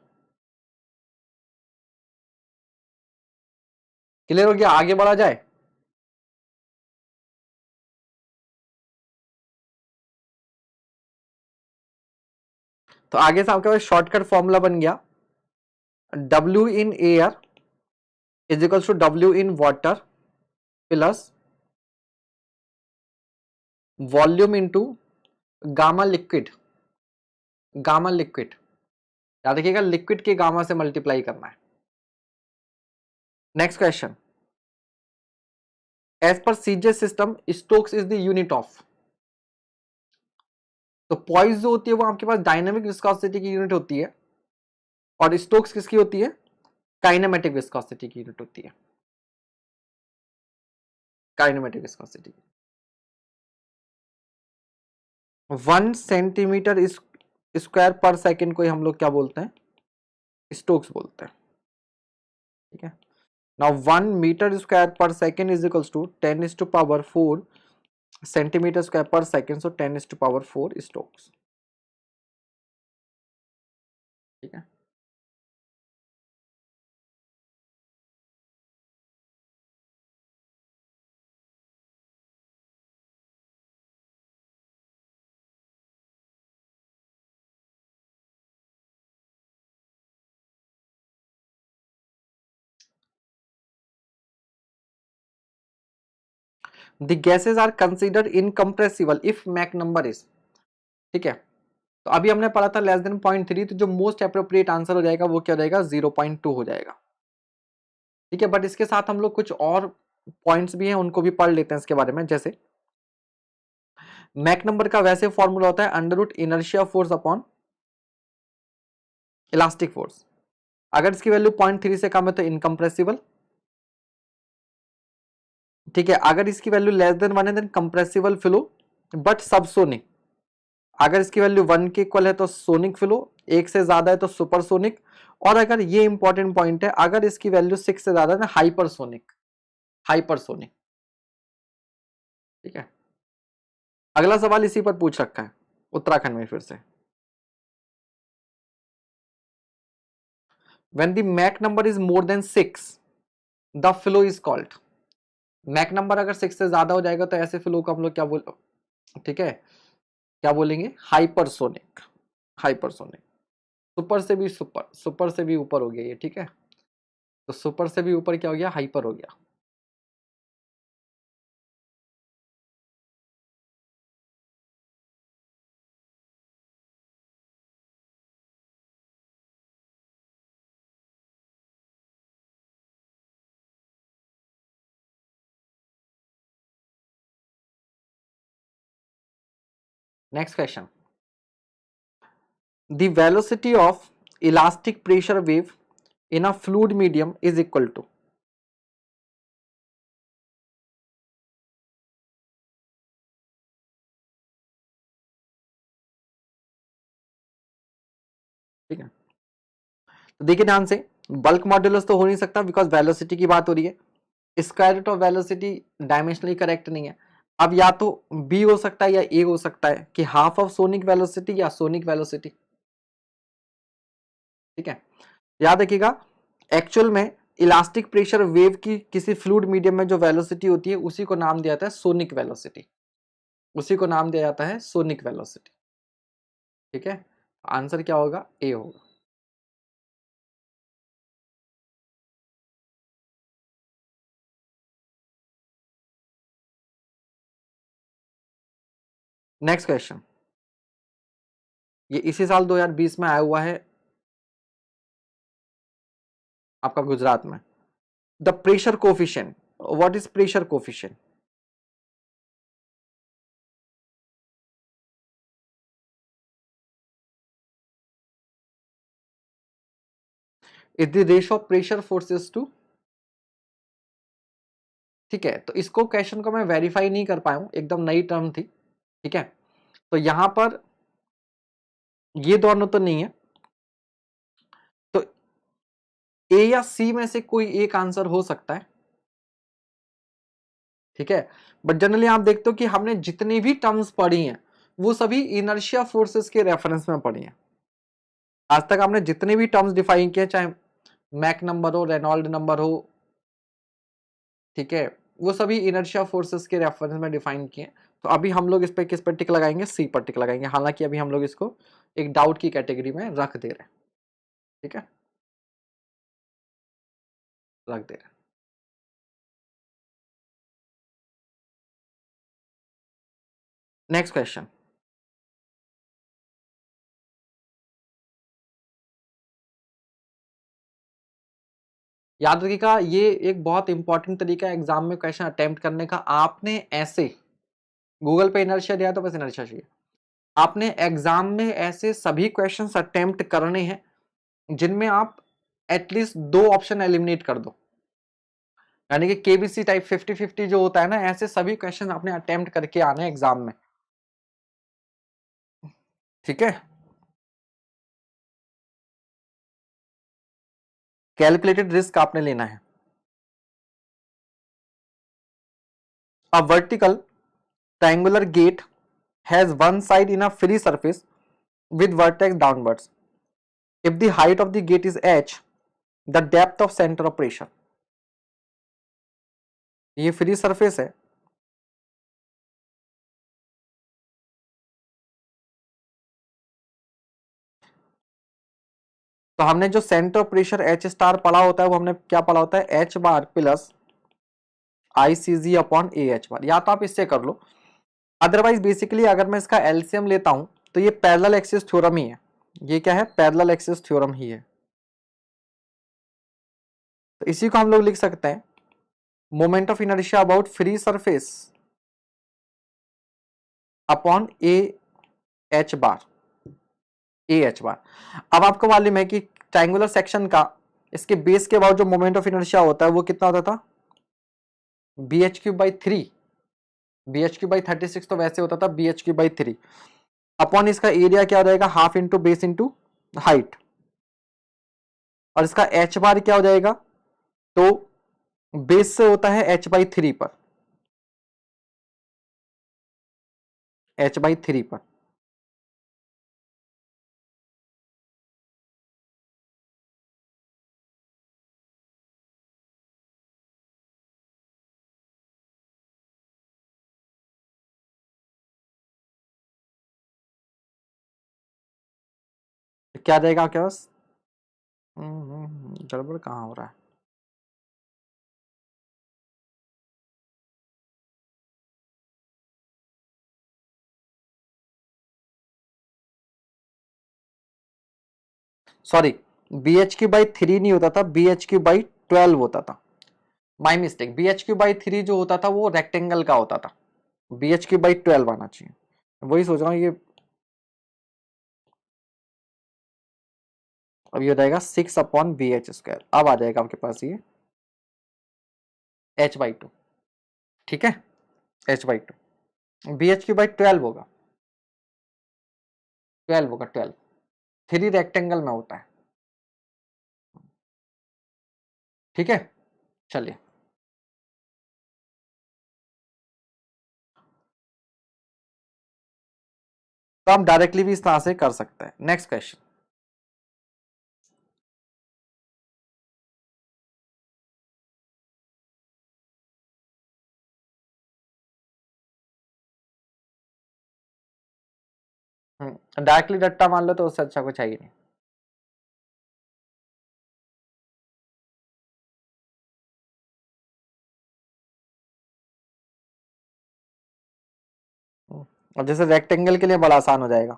क्लियर हो गया, आगे बढ़ा जाए। तो आगे से आपके पास शॉर्टकट फॉर्मूला बन गया, W in air is equals to W in water plus volume into gamma liquid, gamma liquid, याद रखिएगा लिक्विड के गामा से मल्टीप्लाई करना है। Next question, as per CGS system stokes is the unit of. तो poise जो होती है वो आपके पास डायनामिक विस्कोसिटी की यूनिट होती है, और स्टोक्स किसकी होती है? काइनेमेटिक विस्कोसिटी की यूनिट होती है, kinematic viscosity. 1 centimetre square per second को हम लोग क्या बोलते हैं? स्टोक्स बोलते हैं, ठीक है। Now 1 metre square per second is equals to 10⁴ centimetre square per second, so 10⁴ stokes, ठीक है। The gases are considered incompressible if Mach number is, ठीक है। तो अभी हमने पढ़ा था लेस देन 0.3, तो जो मोस्ट अप्रोप्रिएट आंसर हो जाएगा वो क्या हो जाएगा? 0.2 हो जाएगा, ठीक है। बट इसके साथ हम लोग कुछ और पॉइंट्स भी हैं, उनको भी पढ़ लेते हैं इसके बारे में। जैसे मैक नंबर का वैसे फॉर्मूला होता है under root inertia force upon elastic force. अगर इसकी वैल्यू 0.3 से कम है तो इनकम्प्रेसिबल, ठीक है। अगर इसकी वैल्यू लेस देन 1 है then compressible flow but subsonic. अगर इसकी वैल्यू 1 के इक्वल है तो सोनिक फ्लो, 1 से ज्यादा है तो सुपरसोनिक, और अगर ये इंपॉर्टेंट पॉइंट है, अगर इसकी वैल्यू 6 से ज्यादा है तो हाइपरसोनिक, हाइपरसोनिक, ठीक है। अगला सवाल इसी पर पूछ रखा है उत्तराखंड में फिर से। When the Mach number is more than 6, the flow is called। Mach number अगर 6 से ज्यादा हो जाएगा तो ऐसे फ्लो को हम लोग क्या बोल, ठीक है, क्या बोलेंगे? Hypersonic, hypersonic. सुपर से भी सुपर, सुपर से भी ऊपर हो गया ये, ठीक है। तो सुपर से भी ऊपर क्या हो गया? हाइपर हो गया। Next question, the velocity of elastic pressure wave in a fluid medium is equal to, ठीक है। तो देखिए ध्यान से, बल्क मॉड्यूलस तो हो नहीं सकता बिकॉज वेलोसिटी की बात हो रही है। Square root of velocity dimensionally correct नहीं है। अब या तो बी हो सकता है या ए हो सकता है कि हाफ ऑफ सोनिक वेलोसिटी या सोनिक वेलोसिटी, ठीक है। याद रखिएगा, एक्चुअल में इलास्टिक प्रेशर वेव की किसी फ्लूइड मीडियम में जो वेलोसिटी होती है उसी को नाम दिया जाता है सोनिक वेलोसिटी, उसी को नाम दिया जाता है सोनिक वेलोसिटी, ठीक है। आंसर क्या होगा? ए होगा। नेक्स्ट क्वेश्चन, ये इसी साल 2020 में आया हुआ है आपका गुजरात में। The pressure coefficient, what is pressure coefficient? Is the ratio of pressure forces to, ठीक है। तो इसको क्वेश्चन को मैं वेरीफाई नहीं कर पाया हूं, एकदम नई टर्म थी, ठीक है। तो यहां पर ये दोनों तो नहीं है, तो ए या सी में से कोई एक आंसर हो सकता है, ठीक है। बट जनरली आप देखते हो कि हमने जितनी भी टर्म्स पढ़ी हैं वो सभी इनर्शिया फोर्सेस के रेफरेंस में पढ़ी हैं। आज तक आपने जितने भी टर्म्स डिफाइन किए, चाहे मैक नंबर हो, रेनॉल्ड नंबर हो, ठीक है, वो सभी इनर्शिया फोर्सेस के रेफरेंस में डिफाइन किए। तो अभी हम लोग इस पे किस पर टिक लगाएंगे? सी पर टिक लगाएंगे। हालांकि अभी हम लोग इसको एक डाउट की कैटेगरी में रख दे रहे हैं, ठीक है, रख दे रहे हैं। नेक्स्ट क्वेश्चन, याद रखिएगा ये एक बहुत इंपॉर्टेंट तरीका है एग्जाम में क्वेश्चन अटेम्प्ट करने का। आपने ऐसे गूगल पे इनर्शिया दिया तो बस इनर्शिया चाहिए, आपने एग्जाम में ऐसे सभी क्वेश्चंस अटेम्प्ट करने हैं जिनमें आप एटलीस्ट 2 ऑप्शन एलिमिनेट कर दो, यानी कि केबीसी टाइप 50-50 जो होता है ना, ऐसे सभी क्वेश्चन आपने अटेम्प्ट करके आने एग्जाम में, ठीक है। कैलकुलेटेड रिस्क आपने लेना है। A vertical triangular gate has one side in a free surface with vertex downwards. If the height of the gate is h, the depth of center of pressure, ये free surface है, तो हमने जो centre of pressure H star पढ़ा होता है वो हमने क्या पढ़ा होता है, H bar plus I C G upon A H bar, या तो आप इससे कर लो, अदरवाइज बेसिकली अगर मैं इसका एलसीएम लेता हूं तो ये पैरेलल एक्सिस थ्योरम ही है। ये क्या है, पैरेलल एक्सिस थ्योरम ही है। तो इसी को हम लोग लिख सकते हैं moment of inertia about free surface upon A H bar, A H bar. अब आपको मालूम है कि ट्राइंगुलर सेक्शन का इसके बेस के बाद जो मोमेंट ऑफ इनर्शिया होता है वो कितना होता था, b h cube by 3, b h cube by 36 तो वैसे होता था b h cube by 3 upon इसका एरिया क्या हो जाएगा, half into base into height, और इसका एच बार क्या हो जाएगा, तो बेस से होता है एच बाई 3 पर, एच बाई 3 पर। तो क्या जाएगा आपके पास, गड़बड़ कहाँ हो रहा है, sorry, b h cube by 3 नहीं होता था, बी एच क्यू बाई 12 होता था, my mistake. B h cube by 3 जो होता था वो रेक्टेंगल का होता था, बी एच क्यू बाई 12 आना चाहिए, वही सोच रहा हूँ ये। अब ये हो जाएगा 6 अपॉन बी एच स्क्वायर, अब आ जाएगा आपके पास ये एच बाई 2, ठीक है, h by 2, b h cube by 12 होगा, 12 होगा, 12, 3 रेक्टेंगल में होता है, ठीक है। चलिए, तो हम डायरेक्टली भी इस तरह से कर सकते हैं। नेक्स्ट क्वेश्चन, डायरेक्टली रट्टा मान लो तो उससे अच्छा कुछ है ही नहीं। अब जैसे रेक्टेंगल के लिए बड़ा आसान हो जाएगा,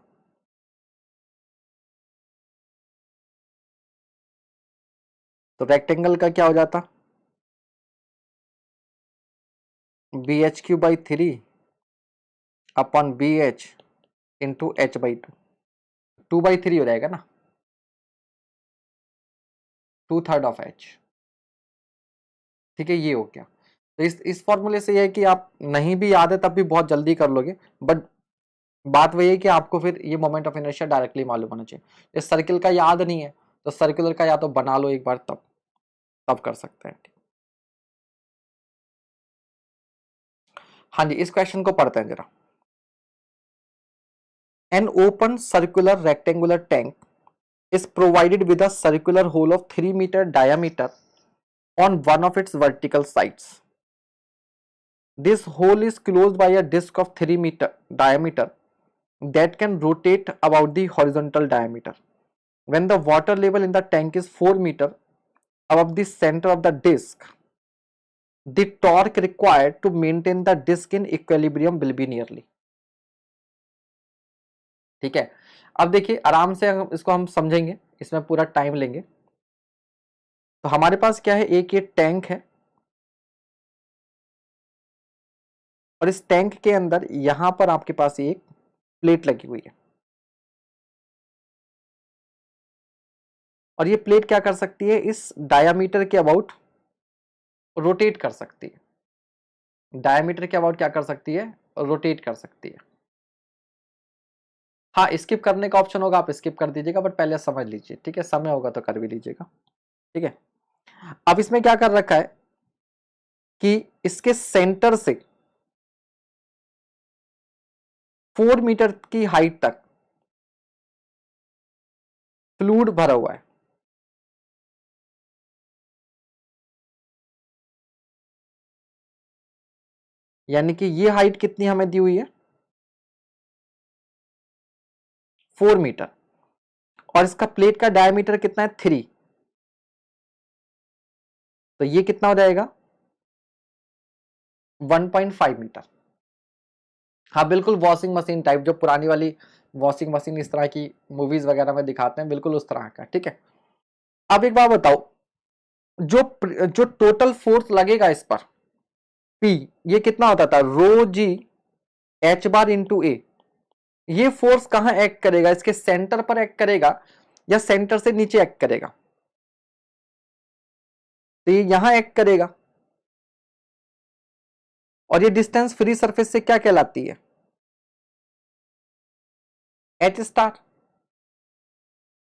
तो रेक्टेंगल का क्या हो जाता, b h cube by 3 upon b h into h by 2, 2/3 हो जाएगा ना, 2/3 ऑफ एच, ठीक है, ये हो गया। तो इस फॉर्मूले से ये है कि आप नहीं भी याद है तब भी बहुत जल्दी कर लोगे, बट बात वही है कि आपको फिर ये मोमेंट ऑफ इनर्शिया डायरेक्टली मालूम होना चाहिए। इस सर्किल का याद नहीं है तो सर्कुलर का या तो बना लो एक बार, तब तब कर सकते हैं। हाँ जी, इस क्वेश्चन को पढ़ते हैं जरा। An open circular rectangular tank is provided with a circular hole of 3 meter diameter on one of its vertical sides. This hole is closed by a disc of 3 meter diameter that can rotate about the horizontal diameter. When the water level in the tank is 4 meter above the center of the disc, the torque required to maintain the disc in equilibrium will be nearly, ठीक है। अब देखिए आराम से इसको हम समझेंगे, इसमें पूरा टाइम लेंगे। तो हमारे पास क्या है, एक ये टैंक है और इस टैंक के अंदर यहां पर आपके पास एक प्लेट लगी हुई है, और ये प्लेट क्या कर सकती है, इस डायामीटर के अबाउट रोटेट कर सकती है। डायामीटर के अबाउट क्या कर सकती है, रोटेट कर सकती है। हाँ, स्किप करने का ऑप्शन होगा, आप स्किप कर दीजिएगा, बट पहले समझ लीजिए, ठीक है, समय होगा तो कर भी लीजिएगा, ठीक है। अब इसमें क्या कर रखा है कि इसके सेंटर से 4 मीटर की हाइट तक फ्लूइड भरा हुआ है। यानी कि ये हाइट कितनी हमें दी हुई है, 4 मीटर, और इसका प्लेट का डायमीटर कितना है, 3, तो ये कितना हो जाएगा, 1.5 मीटर। हाँ बिल्कुल, वॉशिंग मशीन टाइप, जो पुरानी वाली वॉशिंग मशीन इस तरह की मूवीज वगैरह में दिखाते हैं, बिल्कुल उस तरह का, ठीक है। अब एक बात बताओ, जो जो टोटल फोर्स लगेगा इस पर P, ये कितना होता था, रो जी एच बार इंटू ए। ये फोर्स कहां एक्ट करेगा, इसके सेंटर पर एक्ट करेगा या सेंटर से नीचे एक्ट करेगा, तो ये यहां एक्ट करेगा। और ये डिस्टेंस फ्री सरफेस से क्या कहलाती है, एच स्टार,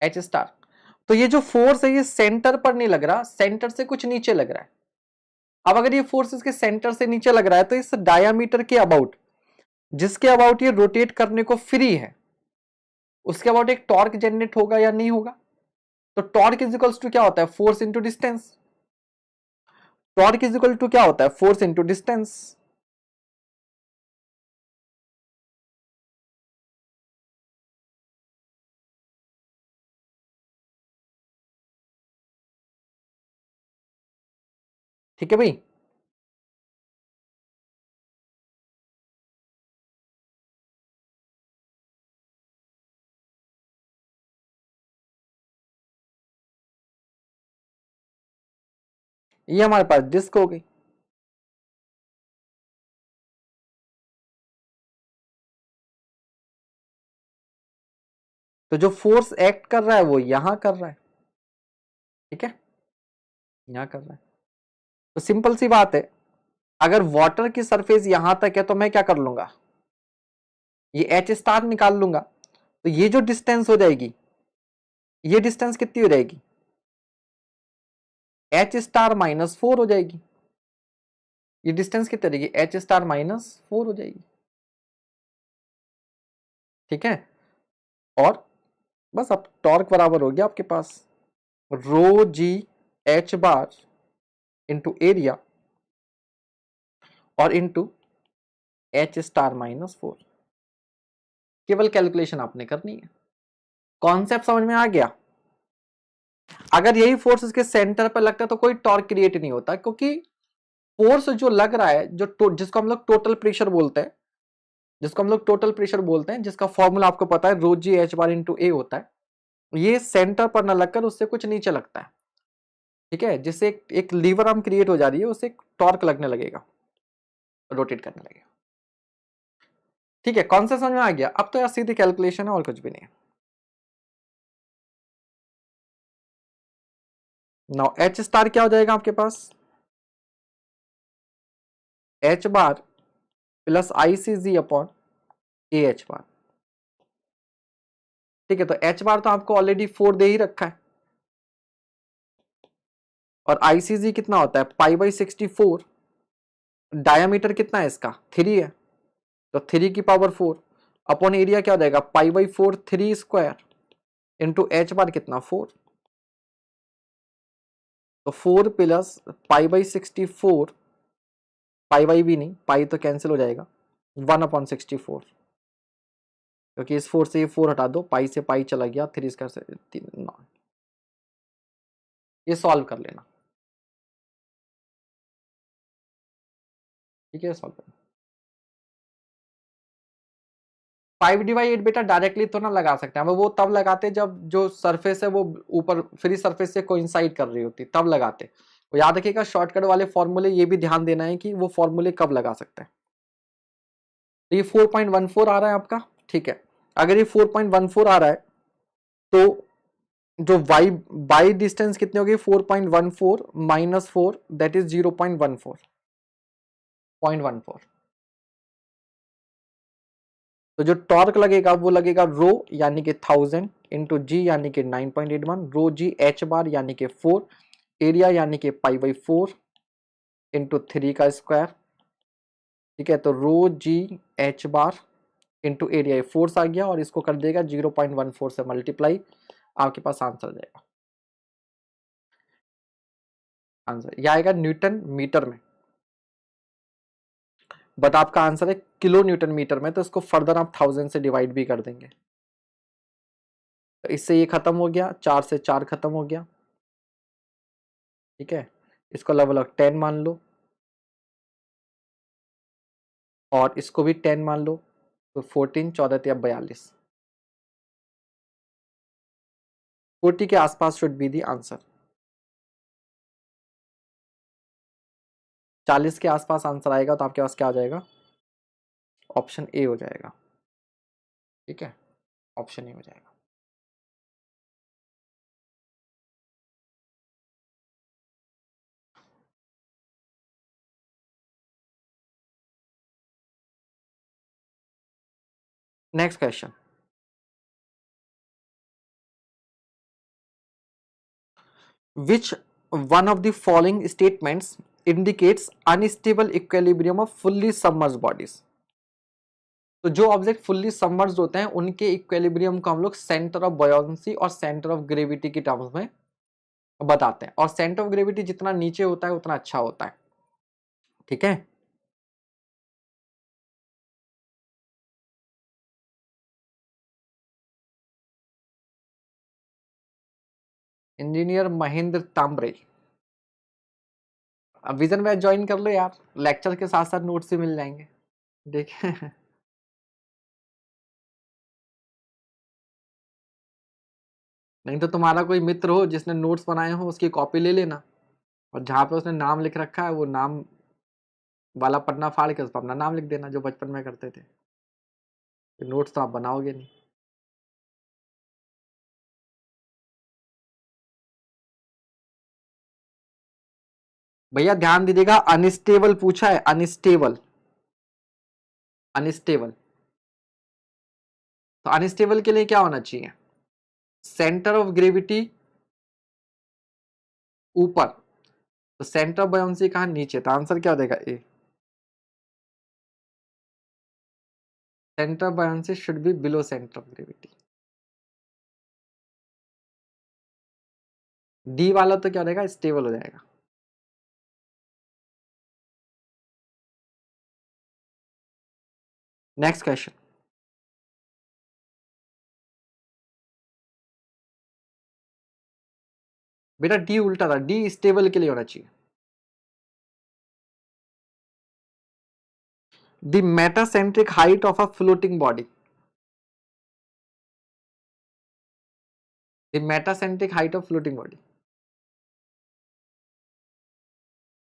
एच स्टार। तो ये जो फोर्स है ये सेंटर पर नहीं लग रहा, सेंटर से कुछ नीचे लग रहा है। अब अगर ये फोर्स इसके सेंटर से नीचे लग रहा है तो इस डायामीटर के अबाउट, जिसके अबाउट ये रोटेट करने को फ्री है, उसके अबाउट एक टॉर्क जनरेट होगा या नहीं होगा। तो टॉर्क इज इक्वल्स टू क्या होता है, force into distance. Torque is equal to क्या होता है, फोर्स इंटू डिस्टेंस। ठीक है भाई। ये हमारे पास डिस्क हो गई। तो जो फोर्स एक्ट कर रहा है वो यहां कर रहा है, ठीक है, यहां कर रहा है। तो सिंपल सी बात है, अगर वाटर की सरफेस यहां तक है तो मैं क्या कर लूंगा, ये एच स्टार निकाल लूंगा। तो ये जो डिस्टेंस हो जाएगी, ये डिस्टेंस कितनी हो जाएगी, एच स्टार माइनस 4 हो जाएगी। ये डिस्टेंस कितनी रहेगी, एच स्टार माइनस 4 हो जाएगी, ठीक है। और बस अब टॉर्क बराबर हो गया आपके पास, रो जी एच बार इंटू एरिया और इंटू एच स्टार माइनस 4। केवल कैलकुलेशन आपने करनी है, कॉन्सेप्ट समझ में आ गया। अगर यही फोर्स इसके सेंटर पर लगता है तो कोई टॉर्क क्रिएट नहीं होता, क्योंकि फोर्स जो लग रहा है, जो जिसको हम लोग टोटल प्रेशर बोलते हैं, जिसको हम लोग टोटल प्रेशर बोलते हैं, जिसका फॉर्मूला आपको पता है, रो जी एच बार इंटू ए होता है, ये सेंटर पर न लगकर उससे कुछ नीचे लगता है, ठीक है, जिससे एक लीवर आर्म क्रिएट हो जा रही है, उससे एक टॉर्क लगने लगेगा, रोटेट करने लगेगा, ठीक है। कौन सा समझ में आ गया, अब तो यार सीधी कैलकुलेशन है और कुछ भी नहीं है। नाउ एच स्टार क्या हो जाएगा आपके पास, H bar plus I C G upon A H bar, ठीक है। तो एच बार तो आपको ऑलरेडी 4 दे ही रखा है, और आईसीजी कितना होता है, π/64। डायामीटर कितना है इसका, 3 है, तो 3 की पावर 4 अपॉन एरिया क्या हो जाएगा, π/4 3 स्क्वायर इंटू एच बार कितना 4, तो 4 प्लस π/64, पाई भी नहीं, पाई तो कैंसिल हो जाएगा, 1/64, क्योंकि इस 4 से ये 4 हटा दो, पाई से पाई चला गया, 3 स्क्वायर से 3 9। ये सॉल्व कर लेना, ठीक है, सॉल्व करना। 5/8 बेटा डायरेक्टली तो ना लगा सकते हैं, वो तब लगाते जब जो सरफेस है वो ऊपर फ्री सरफेस से कोइंसाइड कर रही होती, तब लगाते। तो याद रखिएगा, शॉर्टकट वाले फॉर्मूले ये भी ध्यान देना है कि वो फॉर्मूले कब लगा सकते हैं। तो ये 4.14 आ रहा है आपका, ठीक है। अगर ये 4.14 आ रहा है तो जो y बाई डिस्टेंस कितनी होगी 4.14 माइनस 4 दैट इज 0.14. तो जो टॉर्क लगेगा वो लगेगा रो यानी कि 1000 इंटू जी यानी कि 9.81 रो जी एच बार यानी कि 4 एरिया यानी कि पाई बाई 4 इंटू 3 का स्क्वायर. ठीक है, तो रो जी H bar into area force आ गया और इसको कर देगा 0.14 से मल्टीप्लाई. आपके पास आंसर जाएगा. आंसर यह आएगा न्यूटन मीटर में, बट आपका आंसर है किलो न्यूटन मीटर में, तो इसको फर्दर आप 1000 से डिवाइड भी कर देंगे. तो इससे ये खत्म हो गया, 4 से 4 खत्म हो गया. ठीक है, इसको लेवल ऑफ 10 मान लो और इसको भी 10 मान लो. तो 14 14 या 42 40 के आसपास शुड बी दी आंसर. 40 के आसपास आंसर आएगा तो आपके पास क्या आ जाएगा, ऑप्शन ए हो जाएगा. ठीक है, ऑप्शन ए हो जाएगा. Next question. Which one of the following statements indicates unstable equilibrium of fully submerged bodies? तो जो ऑब्जेक्ट फुल्ली सबमर्ज्ड होते हैं उनके इक्विलिब्रियम को हम लोग सेंटर ऑफ बॉयंसी और सेंटर ऑफ ग्रेविटी की टर्म्स में बताते हैं, और सेंटर ऑफ ग्रेविटी जितना नीचे होता है उतना अच्छा होता है. ठीक है, इंजीनियर महेंद्र तांबरे. अब विजन बैच ज्वाइन कर लो यार, लेक्चर के साथ साथ नोट्स भी मिल जाएंगे. देखिए नहीं तो तुम्हारा कोई मित्र हो जिसने नोट्स बनाए हो उसकी कॉपी ले लेना, और जहां पे उसने नाम लिख रखा है वो नाम वाला पन्ना फाड़ के उस पर अपना नाम लिख देना, जो बचपन में करते थे. नोट्स तो आप बनाओगे नहीं. भैया ध्यान दीजिएगा, अनस्टेबल पूछा है, अनस्टेबल. अनस्टेबल तो अनस्टेबल के लिए क्या होना चाहिए, सेंटर ऑफ ग्रेविटी ऊपर, तो सेंटर ऑफ बायोन्सी कहां, नीचे. तो आंसर क्या हो जाएगा, A. Centre of buoyancy should be below centre of gravity. D वाला तो क्या हो जाएगा, स्टेबल हो जाएगा. Next question. बेटा डी उल्टा था, डी स्टेबल के लिए होना चाहिए. The metacentric height of a floating body. The metacentric height of floating body.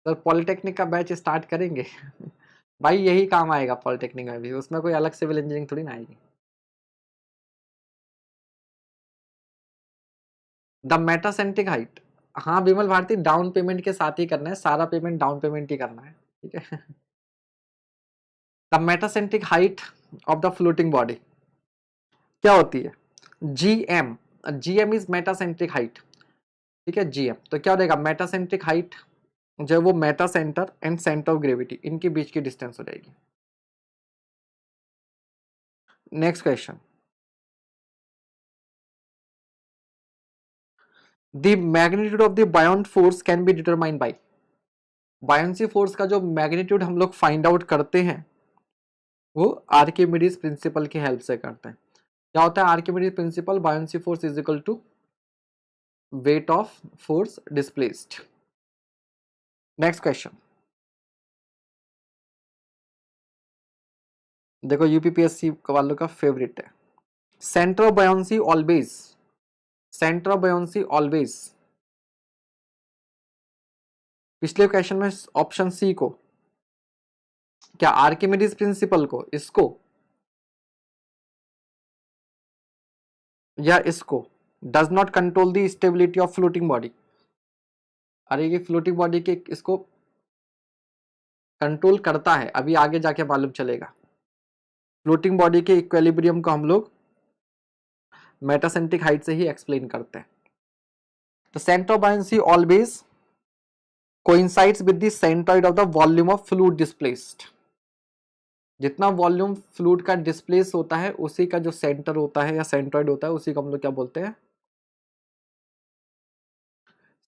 तो पॉलिटेक्निक का बैच स्टार्ट करेंगे भाई, यही काम आएगा पॉलिटेक्निक में भी, उसमें कोई अलग सिविल इंजीनियरिंग थोड़ी ना आएगी. द मेटासेंट्रिक हाइट, हाँ विमल भारती, डाउन पेमेंट के साथ ही करना है, सारा पेमेंट डाउन पेमेंट ही करना है. ठीक है, the metacentric height of the floating body क्या होती है, GM. GM is metacentric height. ठीक है, जीएम तो क्या हो जाएगा, मेटासेंट्रिक हाइट जो वो meta centre and centre of gravity इनके बीच की डिस्टेंस हो जाएगी. Next question. The magnitude of the buoyant force can be determined by. Buoyancy force का जो मैग्नीट्यूड हम लोग फाइंड आउट करते हैं वो आर्किमिडीज प्रिंसिपल की हेल्प से करते हैं. क्या होता है Archimedes principle, buoyancy force is equal to weight of force displaced. Next question. देखो यूपीपीएससी वालों का फेवरेट है. Centre of buoyancy always, centre of buoyancy always, पिछले क्वेश्चन में ऑप्शन सी को, क्या आर्किमिडीज प्रिंसिपल को, इसको या इसको, does not control the stability of floating body. अरे ये फ्लोटिंग बॉडी के इसको कंट्रोल करता है, अभी आगे जाके मालूम चलेगा। फ्लोटिंग बॉडी के इक्विलिब्रियम को हम लोग मेटासेंट्रिक हाइट से ही एक्सप्लेन करते हैं। तो centre of buoyancy always coincides with the centroid of the volume of fluid displaced. जितना वॉल्यूम फ्लूइड का डिस्प्लेस होता है उसी का जो सेंटर होता है या सेंट्रॉइड होता है उसी को हम लोग क्या बोलते हैं,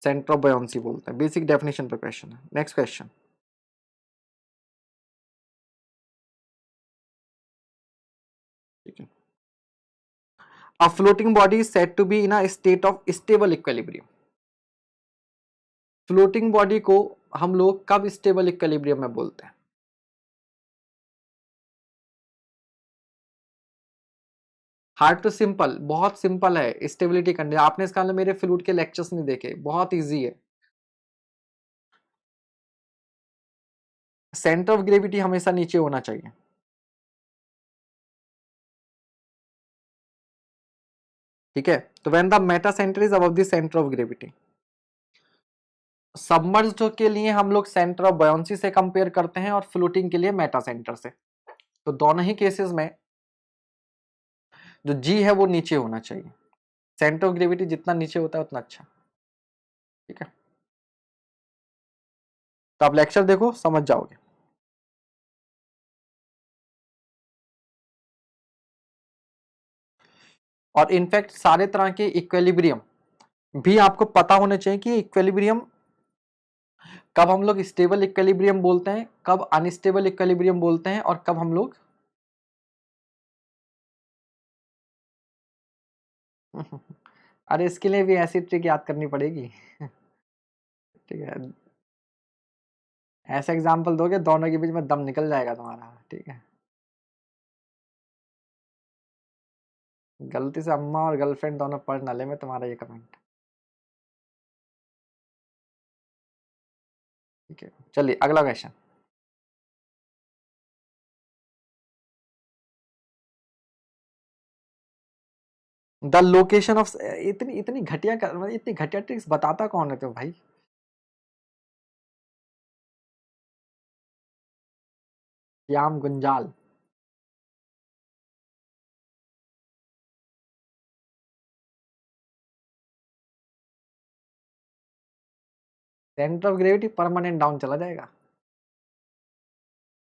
सेंटर ऑफ बायंसी बोलते हैं। बेसिक डेफिनेशन पर क्वेश्चन है। नेक्स्ट क्वेश्चन, ठीक है। A floating body is said to be in a state of stable equilibrium। Floating body को हम लोग कब स्टेबल इक्विलिब्रियम में बोलते हैं? हार्ड टू सिंपल, बहुत सिंपल है स्टेबिलिटी कंडीशन। आपने इसका मेरे फ्लूइड के लेक्चर्स नहीं देखे, बहुत इजी है। सेंटर ऑफ ग्रेविटी हमेशा नीचे होना चाहिए, ठीक है। तो when the Meta centre is above the centre of gravity. Submerged के लिए हम लोग सेंटर ऑफ बायंसी से कंपेयर करते हैं और फ्लोटिंग के लिए मेटा सेंटर से। तो दोनों ही केसेस में जो जी है वो नीचे होना चाहिए। सेंटर ऑफ ग्रेविटी जितना नीचे होता है उतना अच्छा, ठीक है। तो आप लेक्चर देखो, समझ जाओगे। और इनफैक्ट सारे तरह के इक्विलिब्रियम भी आपको पता होने चाहिए कि इक्विलिब्रियम कब हम लोग स्टेबल इक्विलिब्रियम बोलते हैं, कब अनस्टेबल इक्विलिब्रियम बोलते हैं, और कब हम लोग अरे इसके लिए भी ऐसी ट्रिक याद करनी पड़ेगी। ठीक है, ऐसे एग्जांपल दोगे दोनों के बीच में दम निकल जाएगा तुम्हारा, ठीक है। गलती से अम्मा और गर्लफ्रेंड दोनों पढ़ ना ले मैं तुम्हारा ये कमेंट, ठीक है। चलिए अगला क्वेश्चन। द लोकेशन ऑफ, इतनी इतनी घटिया मतलब इतनी घटिया ट्रिक्स बताता कौन है तो भाई। Shyam Gunjal. Centre of gravity permanent down चला जाएगा।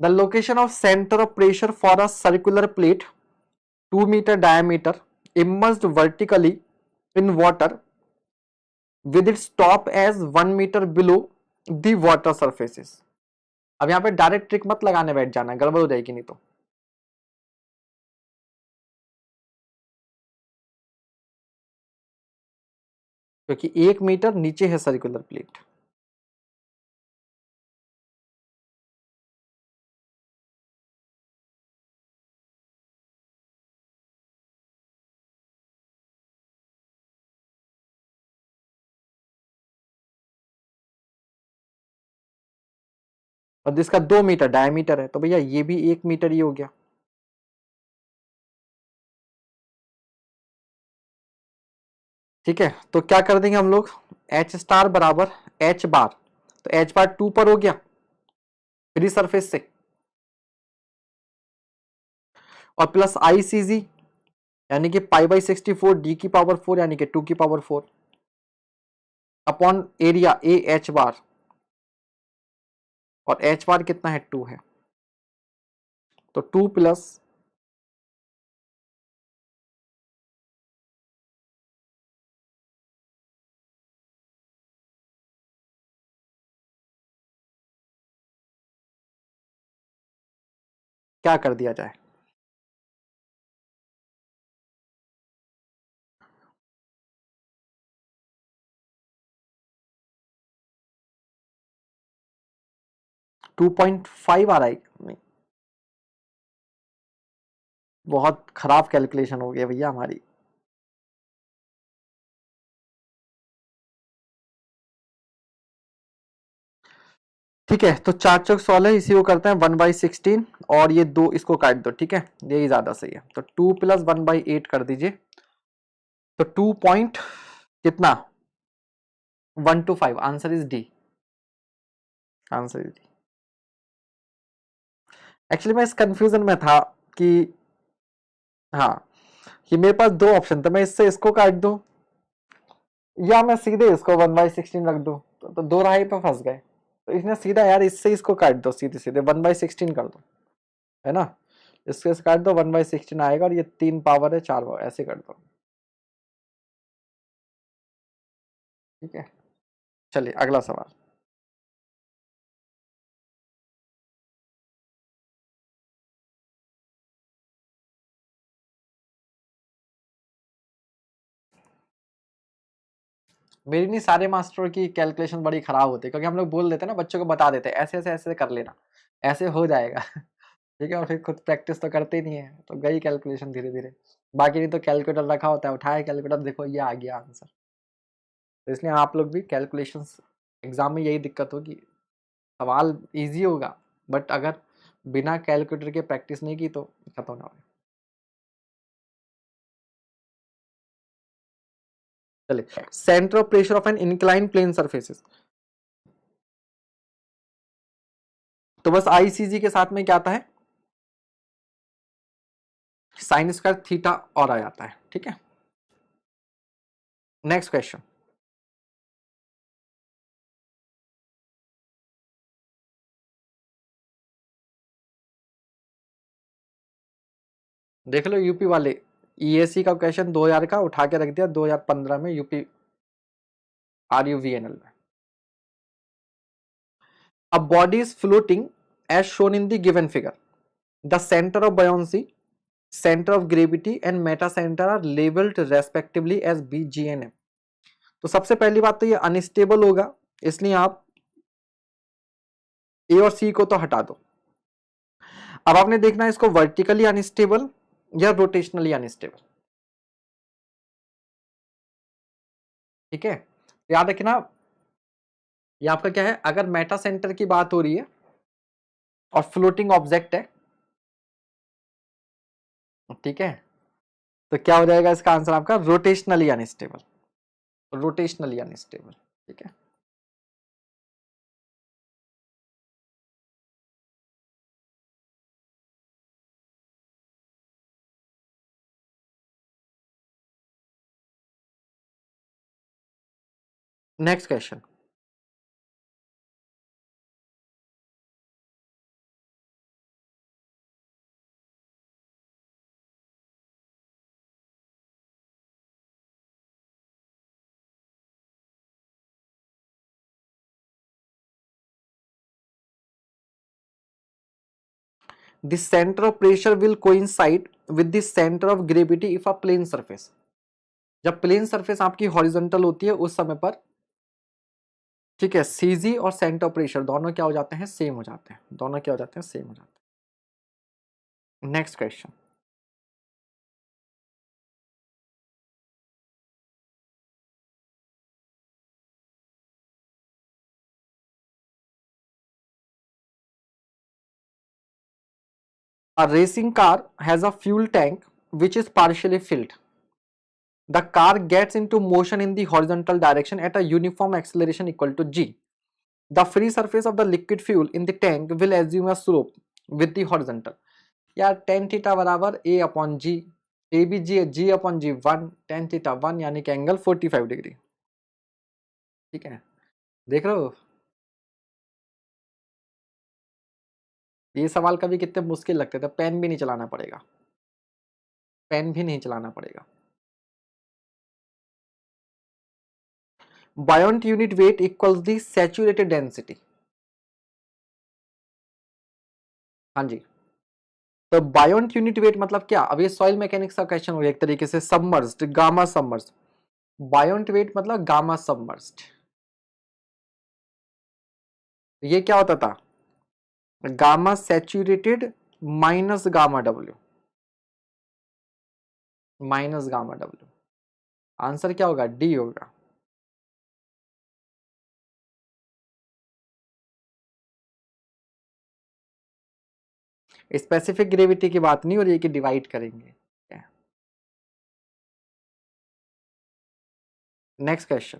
The location of centre of pressure for a circular plate 2 metre diameter immersed vertically in water with its top as 1 meter below the water surfaces। अब यहाँ पे डायरेक्ट ट्रिक मत लगाने बैठ जाना, गड़बड़ हो जाएगी नहीं तो। क्योंकि 1 मीटर नीचे है सर्कुलर प्लेट। और जिसका 2 मीटर डायमीटर है तो भैया ये भी 1 मीटर ही हो गया। ठीक है, तो क्या कर देंगे हम लोग, एच स्टार बराबर एच बार, तो एच बार 2 पर हो गया फ्री सरफेस से, और प्लस आई सी जी यानी कि π/64 डी की पावर 4 यानी कि 2 की power 4 upon area A H bar, और एच बार कितना है 2 है, तो 2 प्लस क्या कर दिया जाए, टू 2.5 आ रहा है नहीं, बहुत खराब कैलकुलेशन हो गया भैया हमारी। ठीक है, तो 4 चौक 16, इसी को करते हैं 1/16, और ये 2 इसको काट दो, ठीक है, यही ज्यादा सही है। तो 2 प्लस 1/8 कर दीजिए, तो 2 पॉइंट कितना 125, answer is D, answer is D. Actually मैं इस कंफ्यूजन में था कि हाँ, कि मेरे पास दो ऑप्शन थे, मैं इससे इसको काट दूं या मैं सीधे इसको 1/16 रख दूं, तो दो राह पे फंस गए। तो इसने सीधा यार इससे इसको काट दो, सीधे सीधे 1/16 कर दो, है ना, इसके से काट दो 1/16 आएगा, और ये 3 पावर है 4 पावर, ऐसे कर दो, ठीक है। चलिए अगला सवाल। मेरी नहीं, सारे मास्टरों की कैलकुलेशन बड़ी खराब होती है, क्योंकि हम लोग बोल देते हैं ना, बच्चों को बता देते हैं ऐसे ऐसे ऐसे कर लेना, ऐसे हो जाएगा ठीक है, और फिर खुद प्रैक्टिस तो करते नहीं है, तो गई कैलकुलेशन धीरे धीरे। बाकी नहीं तो कैलकुलेटर रखा होता है, उठाए कैलकुलेटर, देखो ये आ गया आंसर। तो इसलिए आप लोग भी कैलकुलेशंस, एग्जाम में यही दिक्कत होगी, सवाल इजी होगा बट अगर बिना कैलकुलेटर के प्रैक्टिस नहीं की तो खत्म ना हो। चलिए, centre of pressure of an incline plane surfaces, तो बस आईसीजी के साथ में क्या आता है, साइन स्क्वायर थीटा और आ जाता है, ठीक है। नेक्स्ट क्वेश्चन, देख लो यूपी वाले, ईएसी का क्वेश्चन 2000 का उठा के रख दिया 2015 में यूपी RUVNL में। A body is floating as shown in the given figure. The center of buoyancy, center of gravity and meta center are labeled respectively as B, G and M. तो सबसे पहली बात तो ये अनस्टेबल होगा, इसलिए आप ए और सी को तो हटा दो। अब आपने देखना है इसको वर्टिकली अनस्टेबल या रोटेशनली अनस्टेबल, ठीक है। याद रखना, ये आपका क्या है, अगर मेटा सेंटर की बात हो रही है और फ्लोटिंग ऑब्जेक्ट है, ठीक है, तो क्या हो जाएगा इसका आंसर आपका रोटेशनली अनस्टेबल, रोटेशनली अनस्टेबल, ठीक है। Next question, the center of pressure will coincide with the center of gravity if a plane surface, जब प्लेन सरफेस आपकी हॉरिजॉन्टल होती है उस समय पर, ठीक है, सीजी और सेंटर ऑफ प्रेशर दोनों क्या हो जाते हैं, सेम हो जाते हैं, दोनों क्या हो जाते हैं, सेम हो जाते हैं। Next question, a racing car has a fuel tank which is partially filled. The car gets into motion in the horizontal direction at a uniform acceleration equal to g. The free surface of the liquid fuel in the tank will assume a slope with the horizontal. यार tan theta बराबर ए upon ji, A B जी है, जी upon जी 1, tan theta 1 यानी कि angle 45 degree, ठीक है। देख रहे हो ये सवाल कभी कितने मुश्किल लगते थे, पेन भी नहीं चलाना पड़ेगा, पेन भी नहीं चलाना पड़ेगा। बायोंट यूनिट वेट इक्वल्स दी सैचुरेटेड डेंसिटी, हाँ जी। तो बायोंट यूनिट वेट मतलब क्या, अब ये सॉइल मैकेनिक्स का क्वेश्चन हो गया एक तरीके से, submerged, gamma submerged, buoyant weight मतलब गामा सबमर्ज्ड, ये क्या होता था, gamma saturated minus gamma W, minus gamma W, answer क्या होगा, डी होगा। स्पेसिफिक ग्रेविटी की बात नहीं हो रही है कि डिवाइड करेंगे, next question,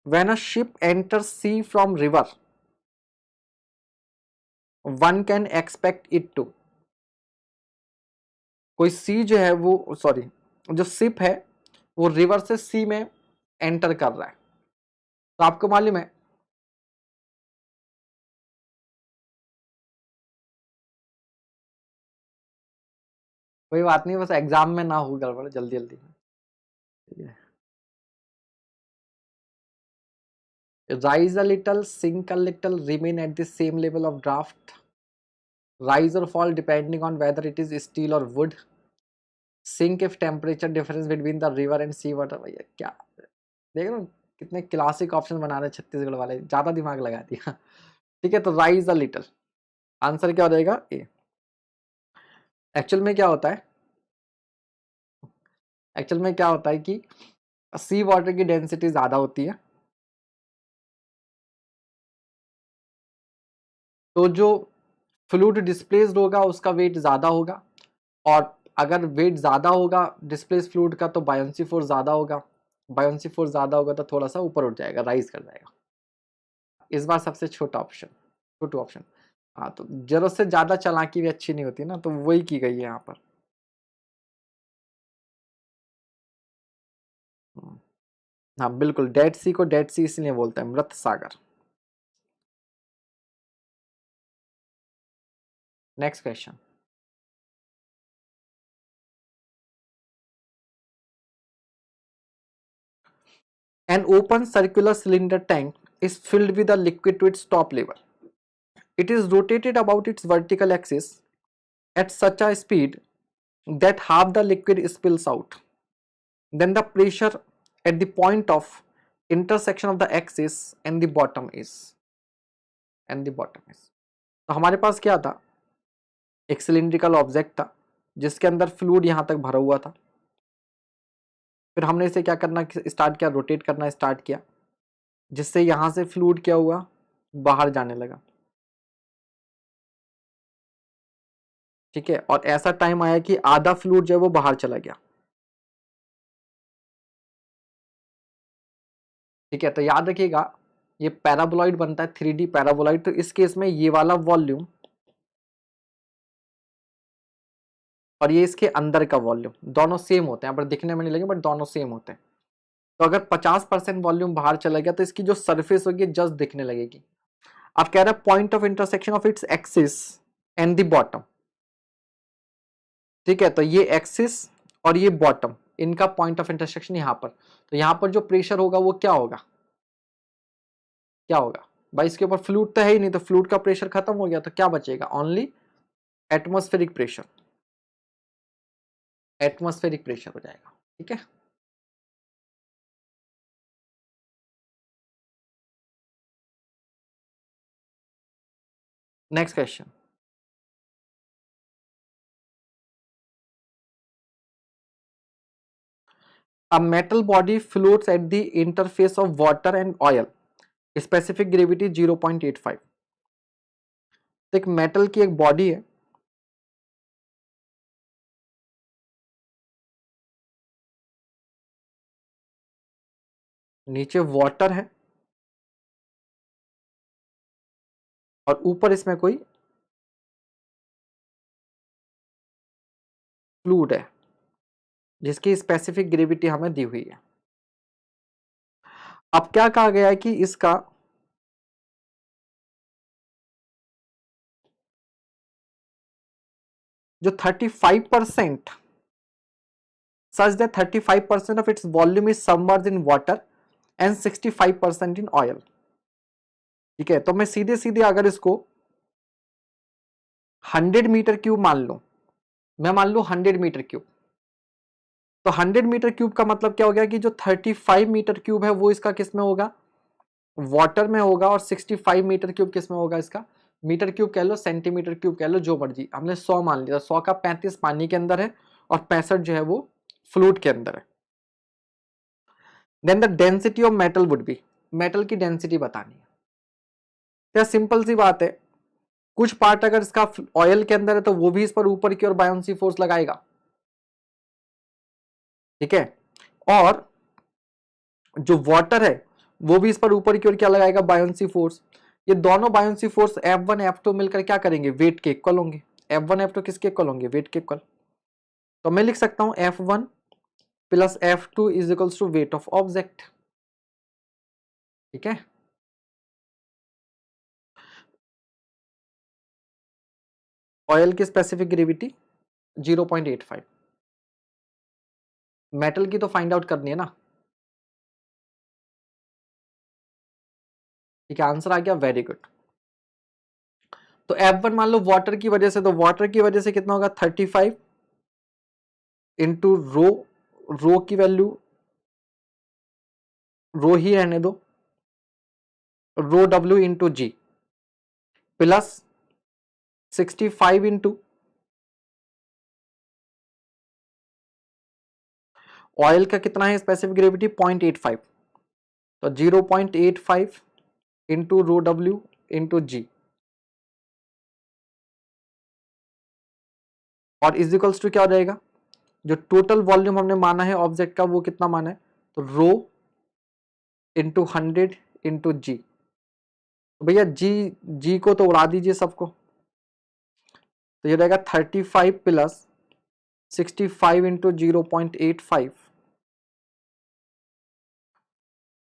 when a ship enters sea from river one can expect it to, कोई सी जो है वो सॉरी जो शिप है वो रिवर से सी में एंटर कर रहा है, तो आपको मालूम है कोई बात नहीं, बस एग्जाम में ना हो गड़बड़ जल्दी जल्दी में। Rise a little, sink a little, remain at the same level of draft, rise or fall depending on whether it is steel or wood, sink if temperature difference between the river and sea water। भैया क्या देख रहे हो कितने classic option बना रहे छत्तीसगढ़ वाले, ज्यादा दिमाग लगा दिया। ठीक है, तो राइज अ लिटल, आंसर क्या हो जाएगा ए। एक्चुअल में क्या होता है, एक्चुअल में क्या होता है कि सी वाटर की डेंसिटी ज्यादा होती है, तो जो फ्लूइड डिस्प्लेस्ड होगा उसका वेट ज्यादा होगा, और अगर वेट ज्यादा होगा डिस्प्लेस फ्लूइड का तो बायोंसी फोर्स ज्यादा होगा, बायोंसी फोर्स ज्यादा होगा तो थोड़ा सा ऊपर उठ जाएगा, राइज कर जाएगा। इस बार सबसे छोटा ऑप्शन, छोटू ऑप्शन। हाँ, तो जरूरत से ज्यादा चालाकी भी अच्छी नहीं होती ना, तो वही की गई है यहाँ पर। हाँ बिल्कुल, डेड सी को डेड सी इसलिए बोलते हैं, मृत सागर। Next question, an open circular cylinder tank is filled with a liquid to its top level. It is rotated about its vertical axis at such a speed that half the liquid spills out. Then the pressure at the point of intersection of the axis and the bottom is तो हमारे पास क्या था, एक cylindrical object था जिसके अंदर fluid यहाँ तक भरा हुआ था, फिर हमने इसे क्या करना स्टार्ट किया, रोटेट करना स्टार्ट किया, जिससे यहाँ से फ्लूइड क्या हुआ, बाहर जाने लगा। ठीक है, और ऐसा टाइम आया कि आधा फ्लूइड जो है वो बाहर चला गया। ठीक है, तो याद रखिएगा ये पैराबोलॉइड बनता है 3D पैराबोलॉइड, तो इस केस में ये वाला वॉल्यूम और ये इसके अंदर का वॉल्यूम दोनों सेम होते हैं, यहाँ पर दिखने में नहीं लगे बट दोनों सेम होते हैं। तो अगर 50% वॉल्यूम बाहर चला गया तो इसकी जो सरफेस होगी जस्ट दिखने लगेगी। अब कह रहा है point of intersection of its axis and the bottom. ठीक है, तो ये एक्सिस और ये बॉटम, इनका पॉइंट ऑफ इंटरसेक्शन यहाँ पर, तो यहाँ पर जो प्रेशर होगा वो क्या होगा, क्या होगा भाई, इसके ऊपर फ्लूइड तो है ही नहीं, तो फ्लूइड का प्रेशर खत्म हो गया, तो क्या बचेगा, only atmospheric pressure, atmospheric pressure हो जाएगा। ठीक है, next question, a metal body floats at the interface of water and oil, specific gravity 0.85। तो एक मेटल की एक बॉडी है, नीचे वाटर है और ऊपर इसमें कोई फ्लूइड है जिसकी स्पेसिफिक ग्रेविटी हमें दी हुई है। अब क्या कहा गया है कि इसका जो 35% such that 35% of its volume is submerged in water and 65% in oil। ठीक है, तो मैं सीधे सीधे अगर इसको 100 मीटर क्यूब मान लूं, मैं मान लूं 100 मीटर क्यूब, तो 100 मीटर क्यूब का मतलब क्या हो गया कि जो 35 मीटर क्यूब है वो इसका किस में होगा, वाटर में होगा, और 65 मीटर क्यूब किस में होगा, इसका मीटर क्यूब कह लो, सेंटीमीटर क्यूब कह लो, जो मर्जी, हमने 100 मान लिया, 100 का 35 पानी के अंदर है और 65 जो है वो फ्लूइड के अंदर है। Then the density of metal would be, metal की डेंसिटी बतानी है। तो सिंपल सी बात है, कुछ पार्ट अगर इसका ऑयल के अंदर है तो वो भी इस पर ऊपर की ओर बायोंसी फोर्स लगाएगा। ठीक है, और जो वाटर है वो भी इस पर ऊपर की ओर क्या लगाएगा, बायोंसी फोर्स। ये दोनों बायोंसी फोर्स F1 F2 मिलकर क्या करेंगे, वेट के इक्वल होंगे। F1 F2 किसके इक्वल होंगे, वेट के इक्वल। तो मैं लिख सकता हूं F1 plus F2 is equals to weight of object. ठीक है, ऑयल की स्पेसिफिक ग्रेविटी 0.85। मेटल की तो फाइंड आउट करनी है ना। ठीक है, आंसर आ गया, वेरी गुड। तो F1 मान लो वाटर की वजह से, तो वाटर की वजह से कितना होगा 35 इंटू रो, रो की वैल्यू रो ही रहने दो, रो W इंटू जी प्लस 65 इंटू ऑयल का कितना है स्पेसिफिक ग्रेविटी 0.85, तो 0.85 इंटू रो W इंटू जी और इजिकल्स टू क्या हो जाएगा, जो टोटल वॉल्यूम हमने माना है ऑब्जेक्ट का वो कितना माना है, तो रो इंटू 100 इंटू जी। तो भैया जी, जी को तो उड़ा दीजिए सबको, तो ये रहेगा 35 प्लस 65 इंटू 0.85।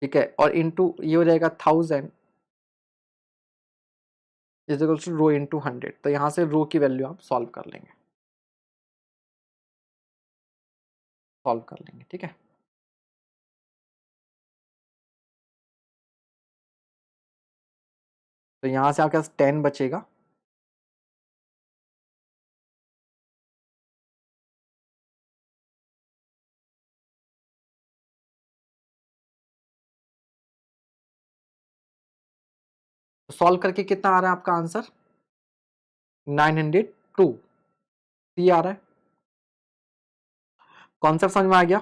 ठीक है, और इंटू ये हो जाएगा 1000 is equal to rho into 100। तो यहां से रो की वैल्यू आप सॉल्व कर लेंगे, सॉल्व कर लेंगे। ठीक है, तो यहां से आपके पास 10 बचेगा। तो सॉल्व करके कितना आ रहा है आपका आंसर, 902 सी आ रहा है। कॉन्सेप्ट समझ में आ गया।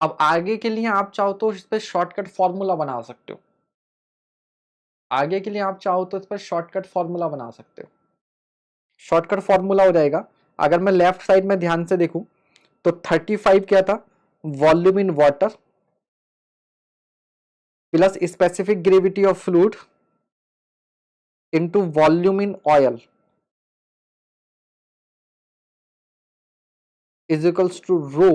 अब आगे के लिए आप चाहो तो इस पर शॉर्टकट फॉर्मूला बना सकते हो, आगे के लिए आप चाहो तो इस पर शॉर्टकट फॉर्मूला बना सकते हो। शॉर्टकट फॉर्मूला हो जाएगा, अगर मैं लेफ्ट साइड में ध्यान से देखूं तो 35 क्या था, volume in water plus specific gravity of fluid into volume in oil is equals to rho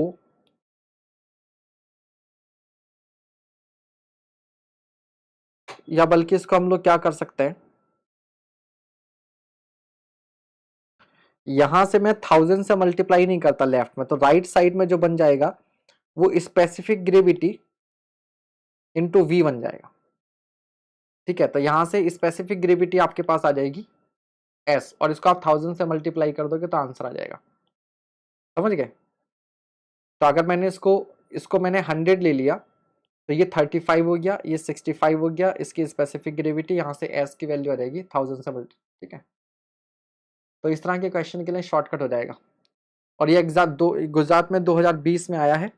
या बल्कि इसको हम लोग क्या कर सकते हैं, यहां से मैं 1000 से मल्टीप्लाई नहीं करता लेफ्ट में, तो राइट साइड में जो बन जाएगा वो स्पेसिफिक ग्रेविटी इंटू वी बन जाएगा। ठीक है, तो यहां से स्पेसिफिक ग्रेविटी आपके पास आ जाएगी एस, और इसको आप 1000 से मल्टीप्लाई कर दोगे तो आंसर आ जाएगा। समझ गए। तो अगर मैंने इसको इसको मैंने 100 ले लिया तो ये 35 हो गया, ये 65 हो गया, इसकी स्पेसिफिक ग्रेविटी यहाँ से एस की वैल्यू आ जाएगी 1000 से मल्टी। ठीक है, तो इस तरह के क्वेश्चन के लिए शॉर्टकट हो जाएगा। और ये एग्जाम गुजरात में 2020 में आया है,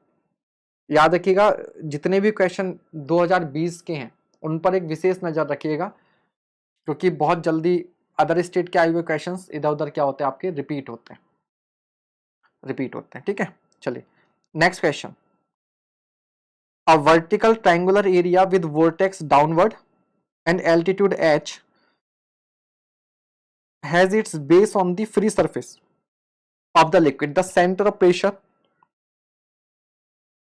याद रखिएगा। जितने भी क्वेश्चन 2020 के हैं उन पर एक विशेष नज़र रखिएगा, क्योंकि बहुत जल्दी अदर स्टेट के आए हुए क्वेश्चंस इधर उधर क्या होते हैं आपके, रिपीट होते हैं, रिपीट होते हैं। ठीक है, चलिए next question. A vertical triangular area with vortex downward and altitude h has its base on the free surface of the liquid. The center of pressure,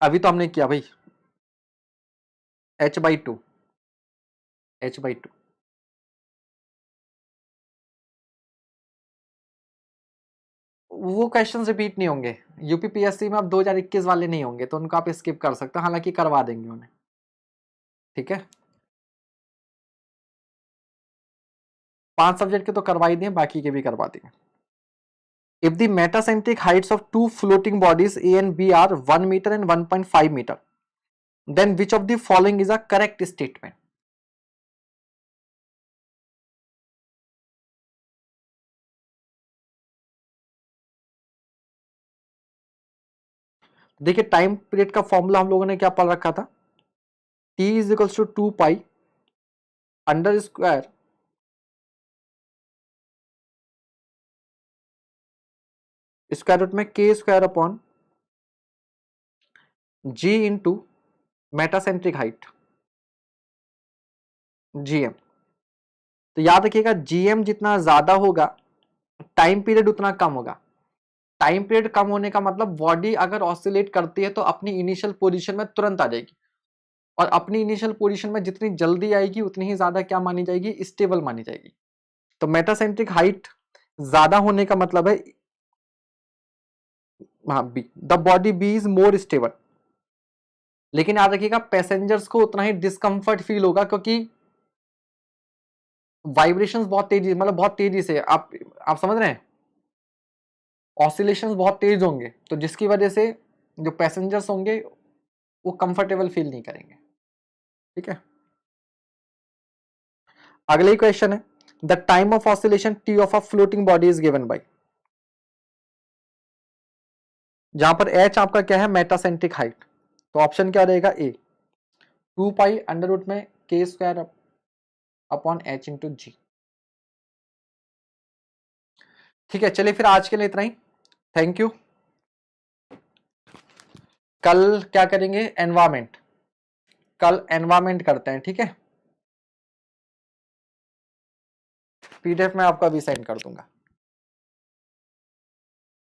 अभी तो हमने किया भाई, h/2, h/2। वो क्वेश्चन रिपीट नहीं होंगे यूपीपीएससी में, अब 2021 वाले नहीं होंगे, तो उनको आप स्किप कर सकते हो, हालांकि करवा देंगे उन्हें। ठीक है, 5 सब्जेक्ट के तो करवा ही दिए, बाकी के भी करवा देंगे। If the metacentric heights of two floating bodies A and B are 1 meter and 1.5 meter, then which of the following is a correct statement? देखिए टाइम पीरियड का फॉर्मूला हम लोगों ने क्या पढ़ रखा था, T is equals to 2 pi under square square root में k square upon g into metacentric height GM. तो याद रखिएगा जीएम जितना ज्यादा होगा टाइम पीरियड उतना कम होगा। टाइम पीरियड कम होने का मतलब बॉडी अगर ऑसिलेट करती है तो अपनी इनिशियल पोजीशन में तुरंत आ जाएगी, और अपनी इनिशियल पोजीशन में जितनी जल्दी आएगी उतनी ही ज्यादा क्या मानी जाएगी, स्टेबल मानी जाएगी। तो मेटासेंट्रिक हाइट ज्यादा होने का मतलब है b, the body b is more stable. लेकिन याद रखिएगा पैसेंजर्स को उतना ही डिस्कंफर्ट फील होगा, क्योंकि वाइब्रेशंस बहुत तेजी, मतलब बहुत तेजी से, आप समझ रहे हैं, ऑसिलेशंस बहुत तेज होंगे, तो जिसकी वजह से जो पैसेंजर्स होंगे वो कंफर्टेबल फील नहीं करेंगे। ठीक है, अगला ही क्वेश्चन है, the time of oscillation T of a floating body is given by, जहां पर एच आपका क्या है, मेटासेंट्रिक हाइट। तो ऑप्शन क्या रहेगा, ए 2 पाई अंडर रूट में k square upon H into जी। ठीक है, चलिए फिर आज के लिए इतना ही, थैंक यू। कल क्या करेंगे, एनवायरमेंट, कल एनवायरमेंट करते हैं। ठीक है, पीडीएफ में आपको अभी सेंड कर दूंगा।